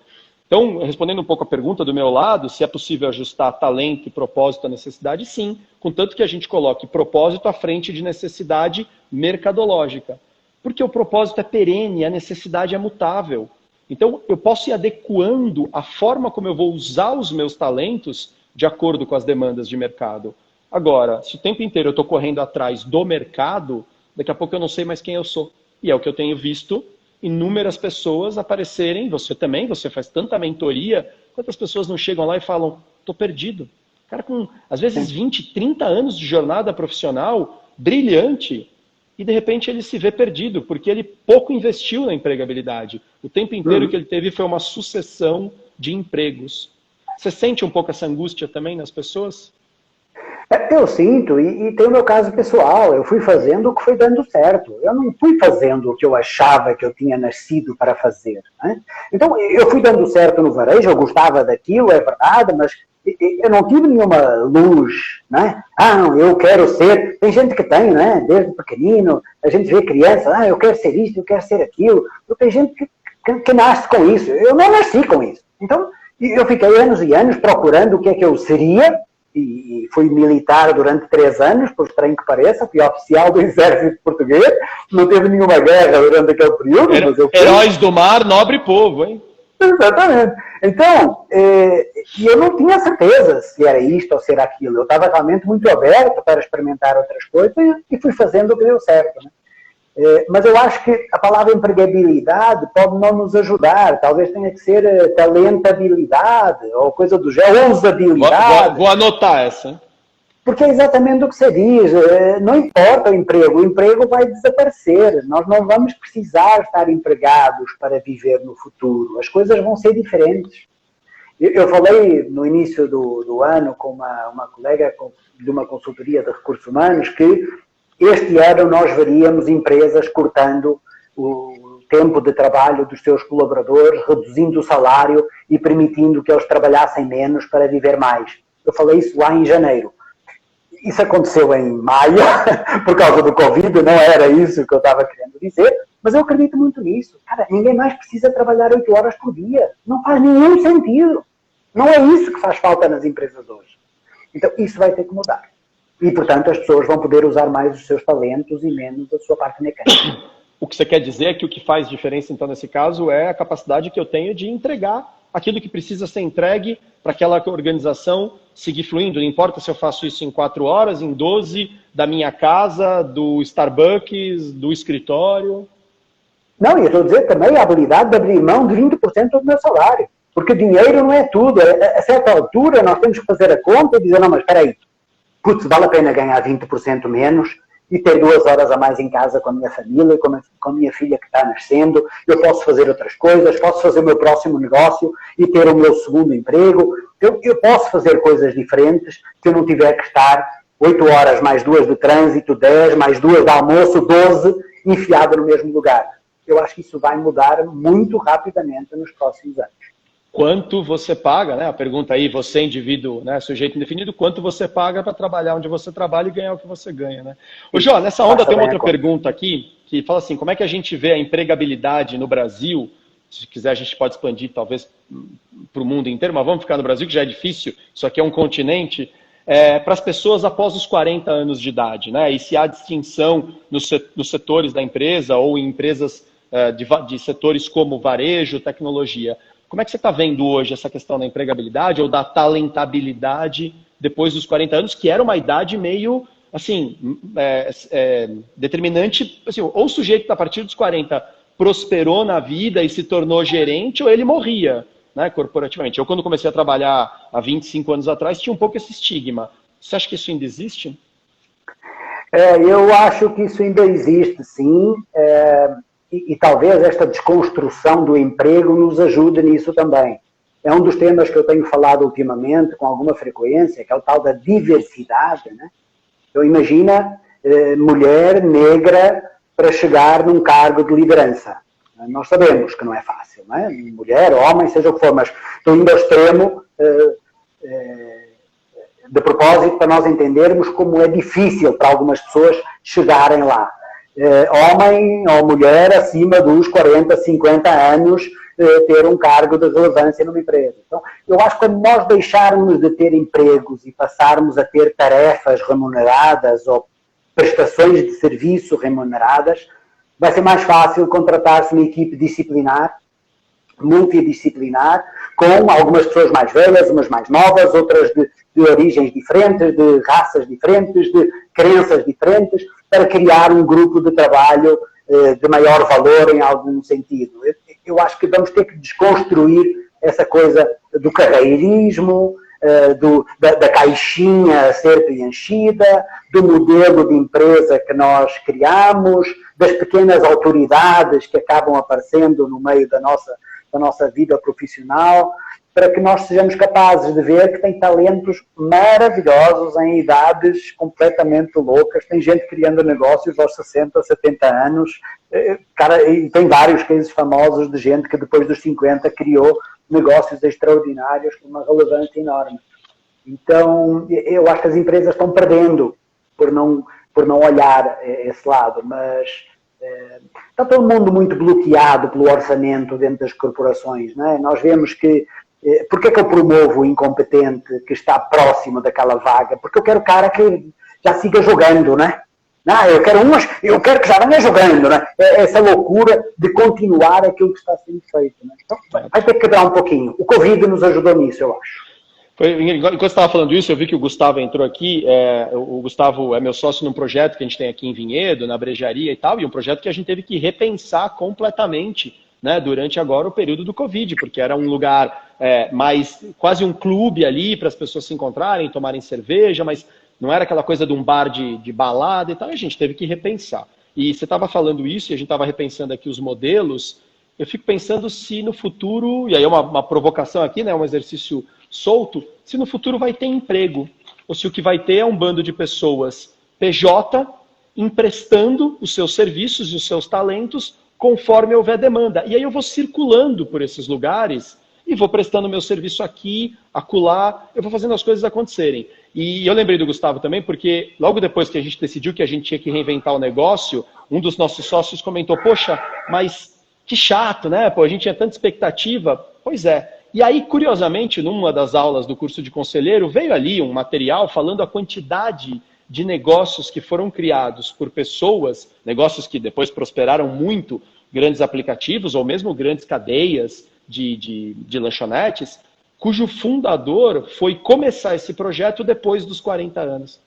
Então, respondendo um pouco a pergunta do meu lado, se é possível ajustar talento e propósito à necessidade, sim, contanto que a gente coloque propósito à frente de necessidade mercadológica. Porque o propósito é perene, a necessidade é mutável. Então, eu posso ir adequando a forma como eu vou usar os meus talentos de acordo com as demandas de mercado. Agora, se o tempo inteiro eu estou correndo atrás do mercado, daqui a pouco eu não sei mais quem eu sou. E é o que eu tenho visto inúmeras pessoas aparecerem, você também, você faz tanta mentoria, quantas pessoas não chegam lá e falam, estou perdido. Cara com, às vezes, 20, 30 anos de jornada profissional, brilhante, e de repente ele se vê perdido, porque ele pouco investiu na empregabilidade. O tempo inteiro que ele teve foi uma sucessão de empregos. Você sente um pouco essa angústia também nas pessoas? Eu sinto, e tem o meu caso pessoal, eu fui fazendo o que foi dando certo. Eu não fui fazendo o que eu achava que eu tinha nascido para fazer. Né? Então, eu fui dando certo no varejo, eu gostava daquilo, é verdade, mas eu não tive nenhuma luz, né? Não, eu quero ser... Tem gente que tem, né? Desde pequenino, a gente vê criança, eu quero ser isso, eu quero ser aquilo. Tem gente que nasce com isso. Eu não nasci com isso. Então, eu fiquei anos e anos procurando o que é que eu seria, e fui militar durante 3 anos, por estranho que pareça, fui oficial do exército português, não teve nenhuma guerra durante aquele período. Mas eu fui... Heróis do mar, nobre povo, hein? Exatamente. Então, eu não tinha certeza se era isto ou se era aquilo. Eu estava realmente muito aberto para experimentar outras coisas e fui fazendo o que deu certo. Né? Mas eu acho que a palavra empregabilidade pode não nos ajudar. Talvez tenha que ser talentabilidade ou coisa do gênero, usabilidade. Vou anotar essa. Porque é exatamente o que você diz. Não importa o emprego vai desaparecer. Nós não vamos precisar estar empregados para viver no futuro. As coisas vão ser diferentes. Eu falei no início do ano com uma colega de uma consultoria de recursos humanos que este ano nós veríamos empresas cortando o tempo de trabalho dos seus colaboradores, reduzindo o salário e permitindo que eles trabalhassem menos para viver mais. Eu falei isso lá em janeiro. Isso aconteceu em maio, por causa do Covid, não era isso que eu estava querendo dizer, mas eu acredito muito nisso. Cara, ninguém mais precisa trabalhar 8 horas por dia. Não faz nenhum sentido. Não é isso que faz falta nas empresas hoje. Então, isso vai ter que mudar. E, portanto, as pessoas vão poder usar mais os seus talentos e menos a sua parte mecânica. O que você quer dizer é que o que faz diferença, então, nesse caso, é a capacidade que eu tenho de entregar aquilo que precisa ser entregue para aquela organização seguir fluindo. Não importa se eu faço isso em 4 horas, em 12, da minha casa, do Starbucks, do escritório. Não, e eu estou a dizer também a habilidade de abrir mão de 20% do meu salário. Porque dinheiro não é tudo. A certa altura nós temos que fazer a conta e dizer, não, mas espera aí, putz, vale a pena ganhar 20% menos e ter 2 horas a mais em casa com a minha família, com a minha filha que está nascendo, eu posso fazer outras coisas, posso fazer o meu próximo negócio e ter o meu segundo emprego, eu posso fazer coisas diferentes se eu não tiver que estar 8 horas mais 2 de trânsito, 10, mais 2 de almoço, 12, enfiado no mesmo lugar. Eu acho que isso vai mudar muito rapidamente nos próximos anos. Quanto você paga, né? A pergunta aí, você indivíduo, né, sujeito indefinido, quanto você paga para trabalhar onde você trabalha e ganhar o que você ganha, né? Ô, Jó, nessa onda tem uma outra pergunta aqui, que fala assim, como é que a gente vê a empregabilidade no Brasil? Se quiser a gente pode expandir talvez para o mundo inteiro, mas vamos ficar no Brasil, que já é difícil, isso aqui é um continente, para as pessoas após os 40 anos de idade, né? E se há distinção nos setores da empresa ou em empresas de setores como varejo, tecnologia. Como é que você está vendo hoje essa questão da empregabilidade ou da talentabilidade depois dos 40 anos, que era uma idade meio, assim, determinante, assim, ou o sujeito a partir dos 40 prosperou na vida e se tornou gerente, ou ele morria, né, corporativamente. Eu, quando comecei a trabalhar há 25 anos atrás, tinha um pouco esse estigma. Você acha que isso ainda existe? Eu acho que isso ainda existe, sim. E talvez esta desconstrução do emprego nos ajude nisso também. É um dos temas que eu tenho falado ultimamente com alguma frequência, que é o tal da diversidade. Né? Então imagina mulher negra para chegar num cargo de liderança. Nós sabemos que não é fácil. Não é? Mulher, homem, seja o que for, mas estou indo ao extremo de propósito para nós entendermos como é difícil para algumas pessoas chegarem lá. Homem ou mulher acima dos 40, 50 anos ter um cargo de relevância numa empresa. Então, eu acho que quando nós deixarmos de ter empregos e passarmos a ter tarefas remuneradas ou prestações de serviço remuneradas, vai ser mais fácil contratar-se uma equipe disciplinar, multidisciplinar, com algumas pessoas mais velhas, umas mais novas, outras de origens diferentes, de raças diferentes, de crenças diferentes, para criar um grupo de trabalho de maior valor em algum sentido. Eu acho que vamos ter que desconstruir essa coisa do carreirismo, da caixinha a ser preenchida, do modelo de empresa que nós criamos, das pequenas autoridades que acabam aparecendo no meio da nossa vida profissional, para que nós sejamos capazes de ver que tem talentos maravilhosos em idades completamente loucas. Tem gente criando negócios aos 60, 70 anos. Cara, e tem vários casos famosos de gente que depois dos 50 criou negócios extraordinários com uma relevância enorme. Então, eu acho que as empresas estão perdendo por não olhar esse lado, mas está todo mundo muito bloqueado pelo orçamento dentro das corporações. Não é? Nós vemos que porque é que eu promovo o incompetente que está próximo daquela vaga? Porque eu quero o cara que já siga jogando, né? Não, eu quero que já venha jogando, né? Essa loucura de continuar aquilo que está sendo feito. Né? Então, vai ter que quebrar um pouquinho. O Covid nos ajudou nisso, eu acho. Enquanto você estava falando isso, eu vi que o Gustavo entrou aqui. O Gustavo é meu sócio num projeto que a gente tem aqui em Vinhedo, na brejaria e tal, e um projeto que a gente teve que repensar completamente, né, durante agora o período do Covid, porque era um lugar mais quase um clube ali para as pessoas se encontrarem, tomarem cerveja, mas não era aquela coisa de um bar de balada e tal, e a gente teve que repensar. E você estava falando isso, e a gente estava repensando aqui os modelos. Eu fico pensando se no futuro, e aí é uma provocação aqui, né, um exercício solto, se no futuro vai ter emprego, ou se o que vai ter é um bando de pessoas PJ emprestando os seus serviços e os seus talentos conforme houver demanda. E aí eu vou circulando por esses lugares e vou prestando meu serviço aqui, acolá, eu vou fazendo as coisas acontecerem. E eu lembrei do Gustavo também, porque logo depois que a gente decidiu que a gente tinha que reinventar o negócio, um dos nossos sócios comentou, poxa, mas que chato, né? Pô, a gente tinha tanta expectativa. Pois é. E aí, curiosamente, numa das aulas do curso de conselheiro, veio ali um material falando a quantidade de negócios que foram criados por pessoas, negócios que depois prosperaram muito, grandes aplicativos ou mesmo grandes cadeias de lanchonetes, cujo fundador foi começar esse projeto depois dos 40 anos.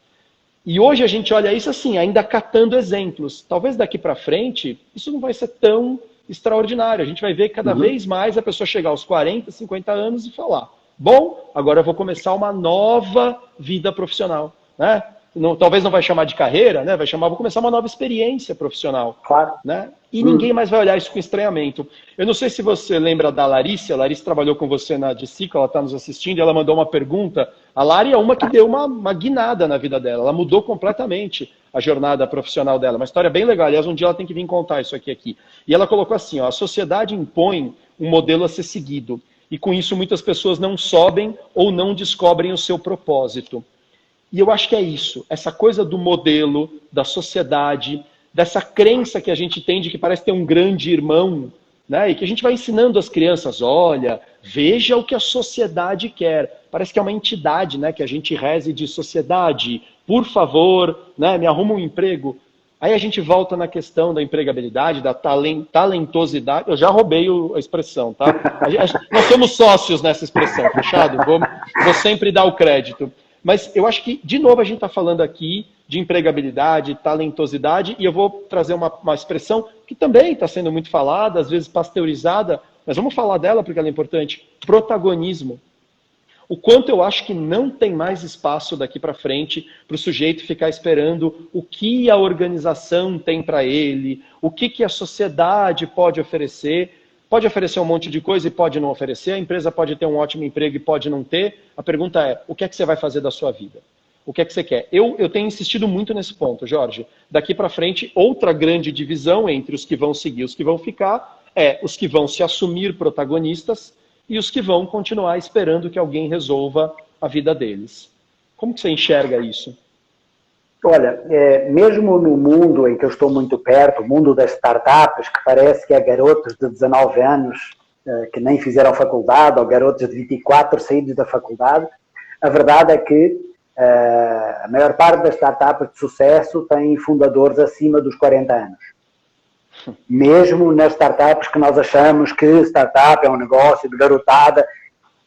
E hoje a gente olha isso assim, ainda catando exemplos. Talvez daqui para frente, isso não vai ser tão extraordinário. A gente vai ver cada vez mais a pessoa chegar aos 40, 50 anos e falar, bom, agora eu vou começar uma nova vida profissional, né? Não, talvez não vai chamar de carreira, né? Vou começar uma nova experiência profissional. Claro. Né? E ninguém mais vai olhar isso com estranhamento. Eu não sei se você lembra da Larissa, a Larissa trabalhou com você na Dicico, ela está nos assistindo, e ela mandou uma pergunta. A Lari é uma que deu uma guinada na vida dela, ela mudou completamente a jornada profissional dela. Uma história bem legal, aliás, um dia ela tem que vir contar isso aqui. E ela colocou assim, ó, a sociedade impõe um modelo a ser seguido, e com isso muitas pessoas não sobem ou não descobrem o seu propósito. E eu acho que é isso, essa coisa do modelo, da sociedade, dessa crença que a gente tem de que parece ter um grande irmão, né? E que a gente vai ensinando as crianças, olha, veja o que a sociedade quer. Parece que é uma entidade, né? Que a gente reze de sociedade, por favor, né? Me arruma um emprego. Aí a gente volta na questão da empregabilidade, da talentosidade. Eu já roubei a expressão, tá? Nós somos sócios nessa expressão, fechado? Vou sempre dar o crédito. Mas eu acho que, de novo, a gente está falando aqui de empregabilidade, talentosidade, e eu vou trazer uma expressão que também está sendo muito falada, às vezes pasteurizada, mas vamos falar dela porque ela é importante. Protagonismo. O quanto eu acho que não tem mais espaço daqui para frente para o sujeito ficar esperando o que a organização tem para ele, o que a sociedade pode oferecer. Pode oferecer um monte de coisa e pode não oferecer, a empresa pode ter um ótimo emprego e pode não ter. A pergunta é, o que é que você vai fazer da sua vida? O que é que você quer? Eu tenho insistido muito nesse ponto, Jorge. Daqui para frente, outra grande divisão entre os que vão seguir e os que vão ficar é os que vão se assumir protagonistas e os que vão continuar esperando que alguém resolva a vida deles. Como que você enxerga isso? Olha, mesmo no mundo em que eu estou muito perto, o mundo das startups, que parece que é garotos de 19 anos que nem fizeram faculdade, ou garotos de 24 saídos da faculdade, a verdade é que a maior parte das startups de sucesso tem fundadores acima dos 40 anos. Mesmo nas startups que nós achamos que startup é um negócio de garotada,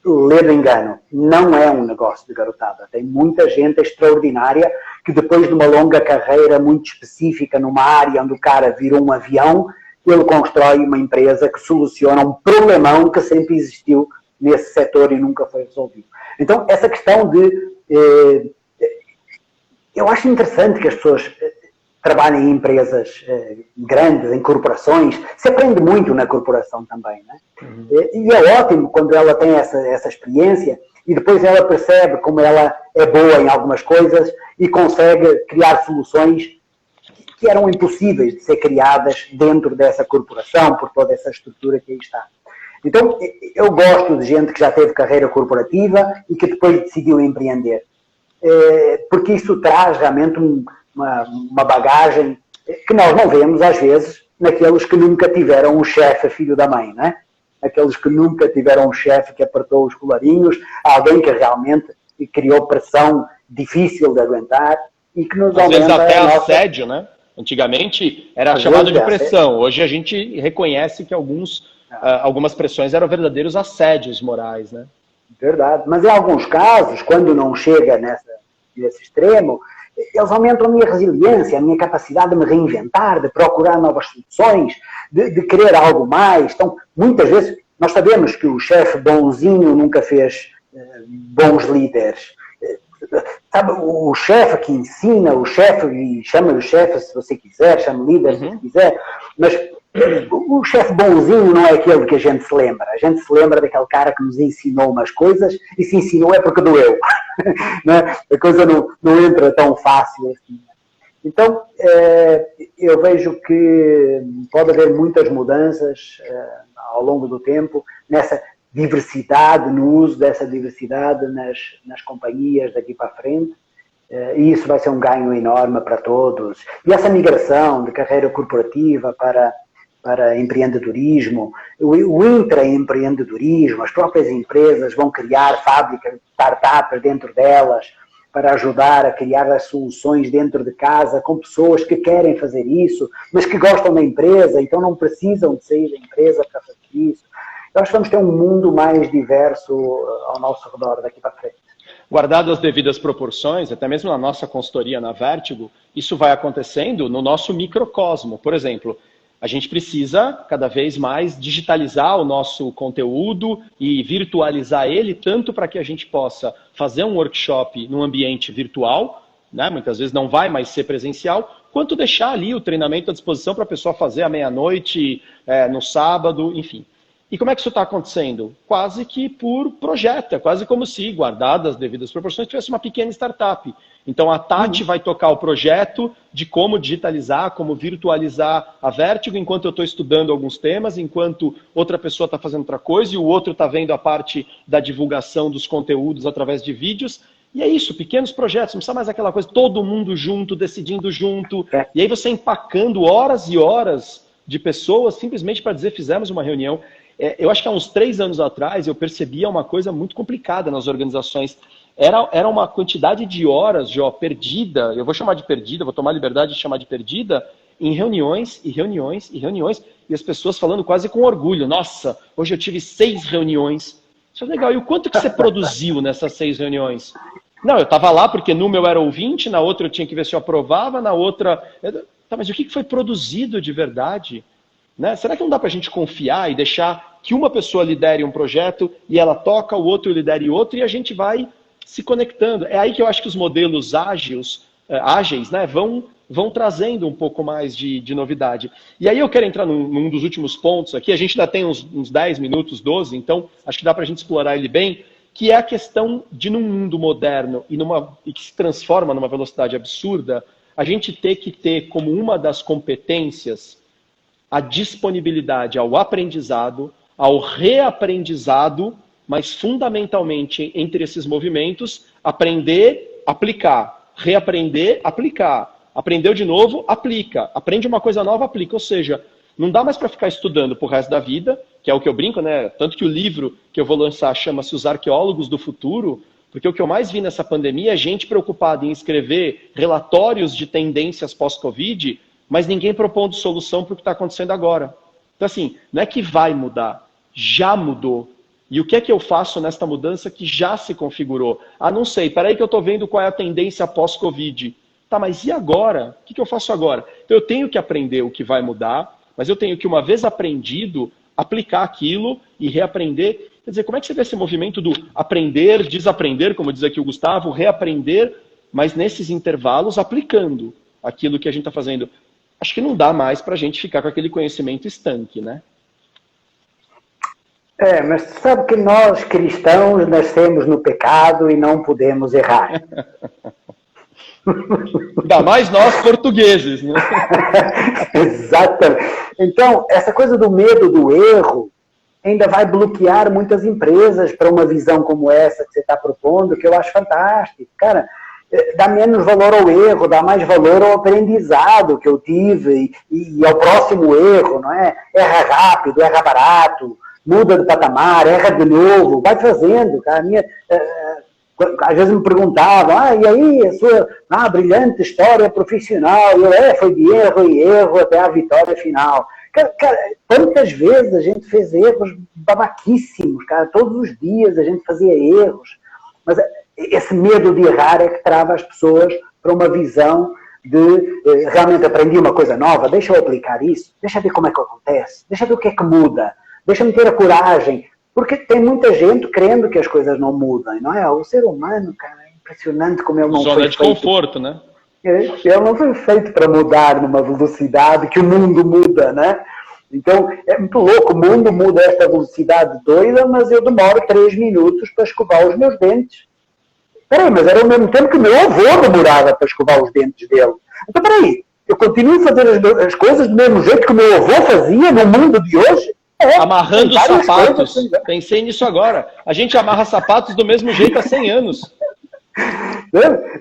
ledo engano, não é um negócio de garotada. Tem muita gente extraordinária que depois de uma longa carreira muito específica numa área onde o cara virou um avião, ele constrói uma empresa que soluciona um problemão que sempre existiu nesse setor e nunca foi resolvido. Então, essa questão de... eu acho interessante que as pessoas trabalhem em empresas grandes, em corporações. Se aprende muito na corporação também, né? E é ótimo quando ela tem essa experiência e depois ela percebe como ela é boa em algumas coisas e consegue criar soluções que eram impossíveis de ser criadas dentro dessa corporação, por toda essa estrutura que aí está. Então, eu gosto de gente que já teve carreira corporativa e que depois decidiu empreender. Porque isso traz realmente uma bagagem que nós não vemos, às vezes, naqueles que nunca tiveram um chefe filho da mãe, não é? Aqueles que nunca tiveram um chefe que apertou os colarinhos, alguém que realmente criou pressão difícil de aguentar. e que nos às vezes aumenta até a nossa... assédio, né? Antigamente era Às chamado vezes de pressão. Hoje a gente reconhece que algumas pressões eram verdadeiros assédios morais, né? Verdade. Mas em alguns casos, quando não chega nesse extremo, eles aumentam a minha resiliência, a minha capacidade de me reinventar, de procurar novas soluções, de querer algo mais. Então, muitas vezes, nós sabemos que o chefe bonzinho nunca fez bons líderes. Sabe, o chefe que ensina, o chefe, e chama-lhe o chefe se você quiser, chama-lhe líder se quiser, mas o chefe bonzinho não é aquele que a gente se lembra. A gente se lembra daquele cara que nos ensinou umas coisas e se ensinou é porque doeu. A coisa não entra tão fácil assim. Então, eu vejo que pode haver muitas mudanças ao longo do tempo nessa diversidade, no uso dessa diversidade nas companhias daqui para a frente. E isso vai ser um ganho enorme para todos. E essa migração de carreira corporativa para empreendedorismo, o intraempreendedorismo, as próprias empresas vão criar fábricas, startups dentro delas, para ajudar a criar as soluções dentro de casa, com pessoas que querem fazer isso, mas que gostam da empresa, então não precisam de sair da empresa para fazer isso. Nós vamos ter um mundo mais diverso ao nosso redor daqui para frente. Guardado as devidas proporções, até mesmo na nossa consultoria na Vertigo, isso vai acontecendo no nosso microcosmo. Por exemplo, a gente precisa cada vez mais digitalizar o nosso conteúdo e virtualizar ele, tanto para que a gente possa fazer um workshop num ambiente virtual, né? Muitas vezes não vai mais ser presencial, quanto deixar ali o treinamento à disposição para a pessoa fazer à meia-noite, no sábado, enfim. E como é que isso está acontecendo? Quase que por projeto, é quase como se, guardadas as devidas proporções, tivesse uma pequena startup. Então a Tati vai tocar o projeto de como digitalizar, como virtualizar a Vertigo, enquanto eu estou estudando alguns temas, enquanto outra pessoa está fazendo outra coisa, e o outro está vendo a parte da divulgação dos conteúdos através de vídeos. E é isso, pequenos projetos, não precisa mais aquela coisa, todo mundo junto, decidindo junto. E aí você empacando horas e horas de pessoas simplesmente para dizer, fizemos uma reunião. Eu acho que há uns 3 anos atrás eu percebia uma coisa muito complicada nas organizações. Era uma quantidade de horas, perdida, eu vou chamar de perdida, vou tomar a liberdade de chamar de perdida, em reuniões e reuniões e reuniões, e as pessoas falando quase com orgulho. Nossa, hoje eu tive 6 reuniões. Isso é legal. E o quanto que você produziu nessas 6 reuniões? Não, eu estava lá porque no meu era ouvinte, na outra eu tinha que ver se eu aprovava, na outra... Tá, mas o que foi produzido de verdade? Né? Será que não dá para a gente confiar e deixar que uma pessoa lidere um projeto e ela toca, o outro lidere outro e a gente vai se conectando? É aí que eu acho que os modelos ágeis, né, vão trazendo um pouco mais de novidade. E aí eu quero entrar num dos últimos pontos aqui, a gente ainda tem uns 10 minutos, 12, então acho que dá para a gente explorar ele bem, que é a questão de num mundo moderno e que se transforma numa velocidade absurda, a gente ter que ter como uma das competências a disponibilidade ao aprendizado, ao reaprendizado, mas fundamentalmente entre esses movimentos, aprender, aplicar, reaprender, aplicar. Aprendeu de novo, aplica. Aprende uma coisa nova, aplica. Ou seja, não dá mais para ficar estudando pro resto da vida, que é o que eu brinco, né? Tanto que o livro que eu vou lançar chama-se Os Arqueólogos do Futuro, porque o que eu mais vi nessa pandemia é gente preocupada em escrever relatórios de tendências pós-Covid, mas ninguém propondo solução para o que está acontecendo agora. Então, assim, não é que vai mudar, já mudou. E o que é que eu faço nesta mudança que já se configurou? Ah, não sei, peraí que eu estou vendo qual é a tendência pós-Covid. Tá, mas e agora? O que eu faço agora? Então, eu tenho que aprender o que vai mudar, mas eu tenho que, uma vez aprendido, aplicar aquilo e reaprender. Quer dizer, como é que você vê esse movimento do aprender, desaprender, como diz aqui o Gustavo, reaprender, mas nesses intervalos aplicando aquilo que a gente está fazendo? Acho que não dá mais para a gente ficar com aquele conhecimento estanque, né? Mas sabe que nós, cristãos, nascemos no pecado e não podemos errar. Ainda mais nós, portugueses, né? Exatamente. Então, essa coisa do medo do erro ainda vai bloquear muitas empresas para uma visão como essa que você está propondo, que eu acho fantástico. Cara, dá menos valor ao erro, dá mais valor ao aprendizado que eu tive e ao próximo erro, não é? Erra rápido, erra barato, muda de patamar, erra de novo, vai fazendo, cara. Às vezes me perguntavam, e aí a sua brilhante história profissional? Foi de erro e erro até à vitória final. Cara, quantas vezes a gente fez erros babaquíssimos, cara, todos os dias a gente fazia erros, mas esse medo de errar é que trava as pessoas para uma visão de realmente aprendi uma coisa nova, deixa eu aplicar isso, deixa eu ver como é que acontece, deixa eu ver o que é que muda, deixa-me ter a coragem, porque tem muita gente crendo que as coisas não mudam, não é? O ser humano, cara, é impressionante como ele não foi feito. Zona de conforto, né? Ele não foi feito para mudar numa velocidade que o mundo muda, né? Então, é muito louco, o mundo muda a esta velocidade doida, mas eu demoro 3 minutos para escovar os meus dentes. Peraí, mas era ao mesmo tempo que o meu avô demorava para escovar os dentes dele. Então, peraí, eu continuo a fazer as coisas do mesmo jeito que o meu avô fazia no mundo de hoje? Amarrando sapatos. Pensei nisso agora. A gente amarra sapatos do mesmo jeito há 100 anos.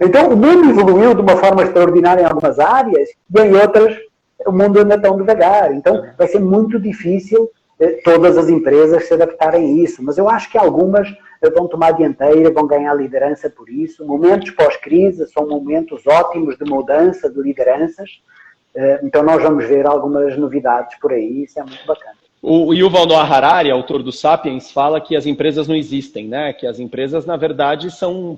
Então, o mundo evoluiu de uma forma extraordinária em algumas áreas e em outras o mundo anda tão devagar. Então, vai ser muito difícil todas as empresas se adaptarem a isso. Mas eu acho que algumas vão tomar a dianteira, vão ganhar liderança por isso. Momentos pós-crise são momentos ótimos de mudança de lideranças. Então, nós vamos ver algumas novidades por aí. Isso é muito bacana. O Yuval Noah Harari, autor do Sapiens, fala que as empresas não existem, né? Que as empresas, na verdade,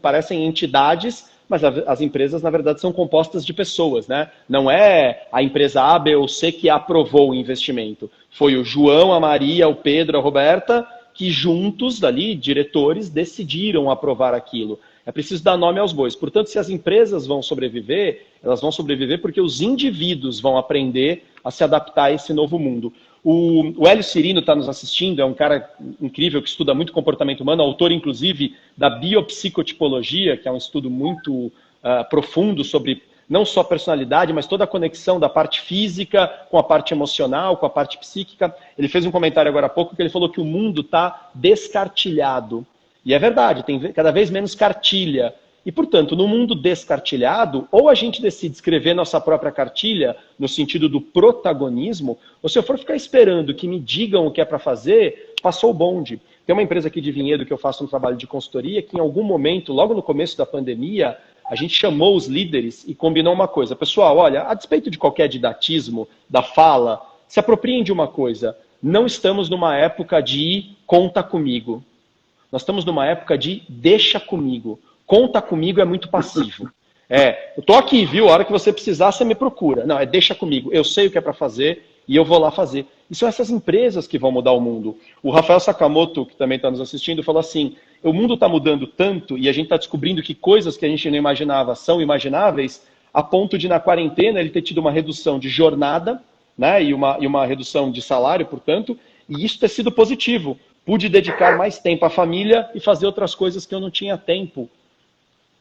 parecem entidades, mas as empresas, na verdade, são compostas de pessoas, né? Não é a empresa A, B ou C que aprovou o investimento. Foi o João, a Maria, o Pedro, a Roberta, que juntos, dali, diretores, decidiram aprovar aquilo. É preciso dar nome aos bois. Portanto, se as empresas vão sobreviver, elas vão sobreviver porque os indivíduos vão aprender a se adaptar a esse novo mundo. O Hélio Cirino está nos assistindo, é um cara incrível que estuda muito comportamento humano, autor, inclusive, da biopsicotipologia, que é um estudo muito profundo sobre não só personalidade, mas toda a conexão da parte física com a parte emocional, com a parte psíquica. Ele fez um comentário agora há pouco que ele falou que o mundo está descartilhado. E é verdade, tem cada vez menos cartilha. E, portanto, no mundo descartilhado, ou a gente decide escrever nossa própria cartilha, no sentido do protagonismo, ou se eu for ficar esperando que me digam o que é para fazer, passou o bonde. Tem uma empresa aqui de Vinhedo que eu faço um trabalho de consultoria, que em algum momento, logo no começo da pandemia, a gente chamou os líderes e combinou uma coisa. Pessoal, olha, a despeito de qualquer didatismo, da fala, se apropriem de uma coisa. Não estamos numa época de conta comigo. Nós estamos numa época de deixa comigo. Conta comigo é muito passivo. Eu tô aqui, viu? A hora que você precisar, você me procura. Não, deixa comigo. Eu sei o que é para fazer e eu vou lá fazer. E são essas empresas que vão mudar o mundo. O Rafael Sakamoto, que também está nos assistindo, falou assim, o mundo está mudando tanto e a gente está descobrindo que coisas que a gente não imaginava são imagináveis, a ponto de, na quarentena, ele ter tido uma redução de jornada, né, e uma redução de salário, portanto, e isso ter sido positivo. Pude dedicar mais tempo à família e fazer outras coisas que eu não tinha tempo.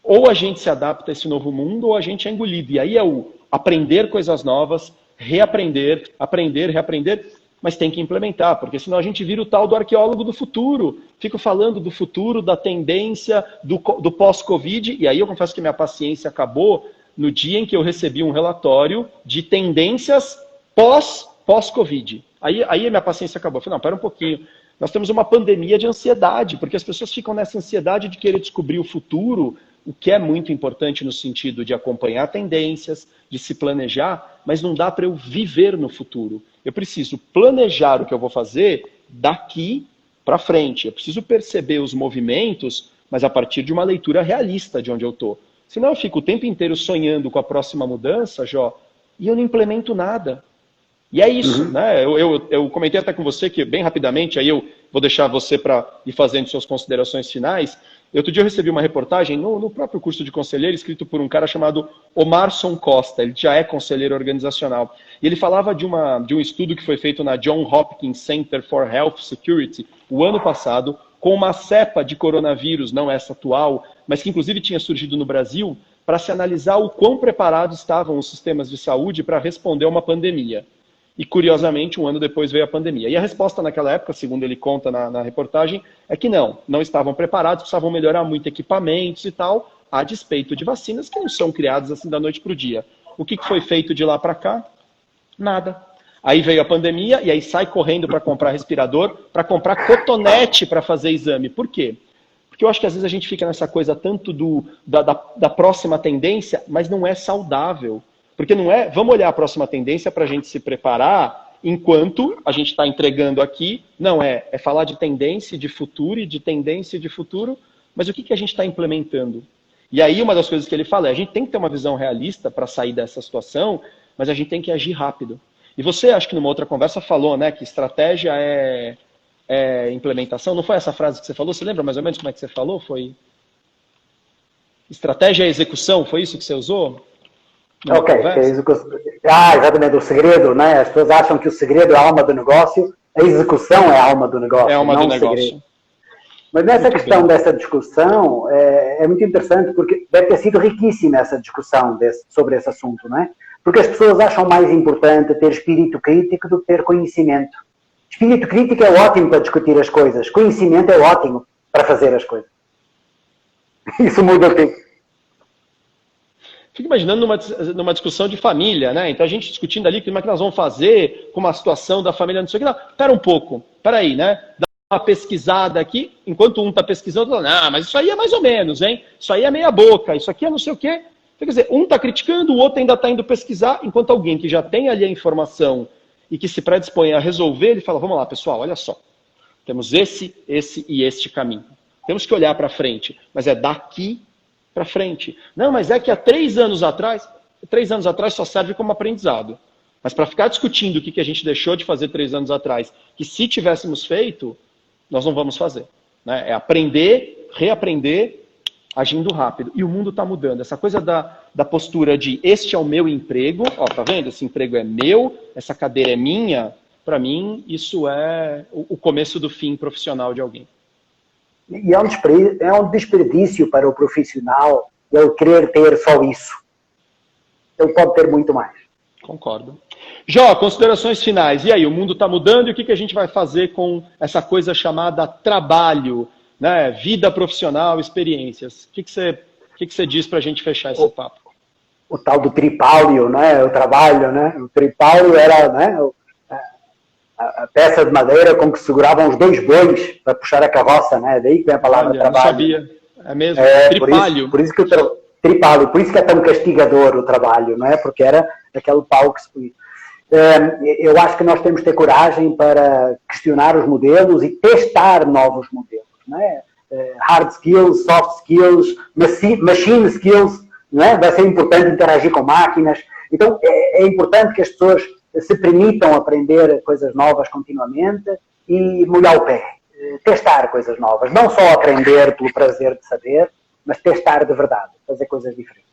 Ou a gente se adapta a esse novo mundo, ou a gente é engolido. E aí é o aprender coisas novas, reaprender, aprender, reaprender, mas tem que implementar, porque senão a gente vira o tal do arqueólogo do futuro. Fico falando do futuro, da tendência, do pós-Covid, e aí eu confesso que minha paciência acabou no dia em que eu recebi um relatório de tendências pós-Covid. Aí a minha paciência acabou. Eu falei, não, pera um pouquinho. Nós temos uma pandemia de ansiedade, porque as pessoas ficam nessa ansiedade de querer descobrir o futuro, o que é muito importante no sentido de acompanhar tendências, de se planejar, mas não dá para eu viver no futuro. Eu preciso planejar o que eu vou fazer daqui para frente. Eu preciso perceber os movimentos, mas a partir de uma leitura realista de onde eu estou. Senão eu fico o tempo inteiro sonhando com a próxima mudança, Jó, e eu não implemento nada. E é isso, né? Eu comentei até com você que, bem rapidamente, aí eu vou deixar você para ir fazendo suas considerações finais. Outro dia eu recebi uma reportagem no próprio curso de conselheiro, escrito por um cara chamado Omarson Costa, ele já é conselheiro organizacional. E ele falava de um estudo que foi feito na Johns Hopkins Center for Health Security, o ano passado, com uma cepa de coronavírus, não essa atual, mas que inclusive tinha surgido no Brasil, para se analisar o quão preparados estavam os sistemas de saúde para responder a uma pandemia. E, curiosamente, um ano depois veio a pandemia. E a resposta naquela época, segundo ele conta na reportagem, é que não estavam preparados, precisavam melhorar muito equipamentos e tal, a despeito de vacinas que não são criadas assim da noite para o dia. O que foi feito de lá para cá? Nada. Aí veio a pandemia e aí sai correndo para comprar respirador, para comprar cotonete para fazer exame. Por quê? Porque Porque eu acho que às vezes a gente fica nessa coisa tanto da próxima tendência, mas não é saudável. Porque não é, vamos olhar a próxima tendência para a gente se preparar enquanto a gente está entregando aqui. Não é falar de tendência, de futuro e de tendência de futuro, mas o que a gente está implementando? E aí uma das coisas que ele fala é, a gente tem que ter uma visão realista para sair dessa situação, mas a gente tem que agir rápido. E você, acho que numa outra conversa, falou, né, que estratégia é implementação. Não foi essa frase que você falou? Você lembra mais ou menos como é que você falou? Foi estratégia é execução? Foi isso que você usou? Ok, exatamente, o segredo, né? As pessoas acham que o segredo é a alma do negócio, a execução é a alma do negócio. É a alma não do o negócio. Segredo. Mas nessa muito questão dessa discussão, é muito interessante, porque deve ter sido riquíssima essa discussão sobre esse assunto, não é? Porque as pessoas acham mais importante ter espírito crítico do que ter conhecimento. Espírito crítico é ótimo para discutir as coisas, conhecimento é ótimo para fazer as coisas. Isso muda o tempo. Fico imaginando numa discussão de família, né? Então a gente discutindo ali como é que nós vamos fazer com uma situação da família, não sei o que. Não, pera um pouco, peraí, né? Dá uma pesquisada aqui, enquanto um está pesquisando, outro fala, mas isso aí é mais ou menos, hein? Isso aí é meia boca, isso aqui é não sei o quê. Então, quer dizer, um está criticando, o outro ainda está indo pesquisar, enquanto alguém que já tem ali a informação e que se predispõe a resolver, ele fala, vamos lá, pessoal, olha só. Temos esse e este caminho. Temos que olhar para frente, mas é daqui para frente. Não, mas é que há 3 anos atrás só serve como aprendizado. Mas para ficar discutindo o que a gente deixou de fazer 3 anos atrás, que se tivéssemos feito, nós não vamos fazer. Né? É aprender, reaprender, agindo rápido. E o mundo está mudando. Essa coisa da postura de este é o meu emprego, ó, tá vendo? Esse emprego é meu, essa cadeira é minha. Para mim, isso é o começo do fim profissional de alguém. E é um desperdício para o profissional ele querer ter só isso. Ele pode ter muito mais. Concordo. Jó, considerações finais. E aí, o mundo está mudando e o que a gente vai fazer com essa coisa chamada trabalho, né? Vida profissional, experiências? O que você diz para a gente fechar esse papo? O tal do tripálio, né? O trabalho, né? O tripálio era, né? A peça de madeira com que seguravam os 2 bois para puxar a carroça, né? Daí que vem a palavra trabalho. Não sabia. É mesmo? Tripálio. Por isso que tripálio, por isso que é tão castigador o trabalho, não é? Porque era aquele pau que se põe. Eu acho que nós temos de ter coragem para questionar os modelos e testar novos modelos, não é? Hard skills, soft skills, machine skills, não é? Vai ser importante interagir com máquinas. Então, é importante que as pessoas se permitam aprender coisas novas continuamente e molhar o pé, testar coisas novas. Não só aprender pelo prazer de saber, mas testar de verdade, fazer coisas diferentes.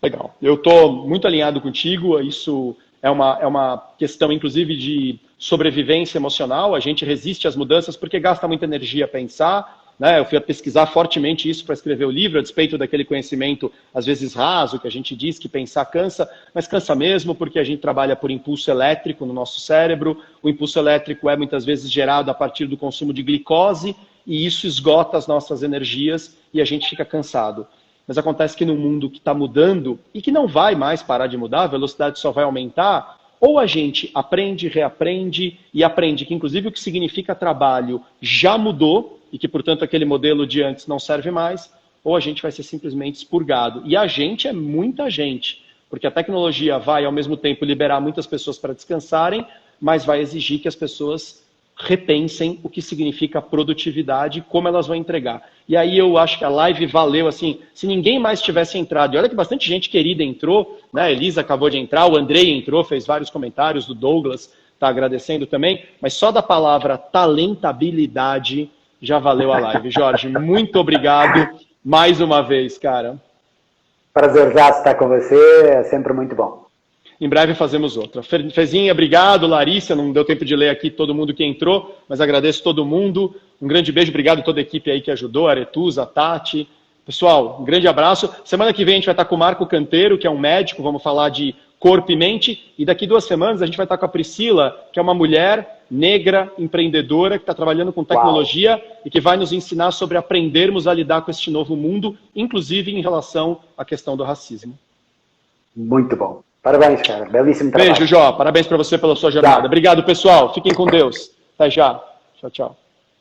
Legal. Eu estou muito alinhado contigo. Isso é uma questão, inclusive, de sobrevivência emocional. A gente resiste às mudanças porque gasta muita energia a pensar. Né? Eu fui a pesquisar fortemente isso para escrever o livro, a despeito daquele conhecimento, às vezes raso, que a gente diz que pensar cansa, mas cansa mesmo porque a gente trabalha por impulso elétrico no nosso cérebro. O impulso elétrico é muitas vezes gerado a partir do consumo de glicose e isso esgota as nossas energias e a gente fica cansado. Mas acontece que no mundo que está mudando e que não vai mais parar de mudar, a velocidade só vai aumentar, ou a gente aprende, reaprende e aprende que inclusive o que significa trabalho já mudou e que, portanto, aquele modelo de antes não serve mais, ou a gente vai ser simplesmente expurgado. E a gente é muita gente, porque a tecnologia vai, ao mesmo tempo, liberar muitas pessoas para descansarem, mas vai exigir que as pessoas repensem o que significa produtividade e como elas vão entregar. E aí eu acho que a live valeu, assim, se ninguém mais tivesse entrado, e olha que bastante gente querida entrou, né? A Elisa acabou de entrar, o Andrei entrou, fez vários comentários, o Douglas está agradecendo também, mas só da palavra talentabilidade já valeu a live. Jorge, muito obrigado mais uma vez, cara. Prazer já estar com você, é sempre muito bom. Em breve fazemos outra. Fezinha, obrigado. Larissa, não deu tempo de ler aqui todo mundo que entrou, mas agradeço todo mundo. Um grande beijo, obrigado a toda a equipe aí que ajudou, a Aretusa, a Tati. Pessoal, um grande abraço. Semana que vem a gente vai estar com o Marco Canteiro, que é um médico, vamos falar de corpo e mente. E daqui 2 semanas a gente vai estar com a Priscila, que é uma mulher negra, empreendedora, que está trabalhando com tecnologia. Uau. E que vai nos ensinar sobre aprendermos a lidar com este novo mundo, inclusive em relação à questão do racismo. Muito bom. Parabéns, cara. Belíssimo trabalho. Beijo, Jó. Parabéns para você pela sua jornada. Obrigado, pessoal. Fiquem com Deus. Até já. Tchau, tchau.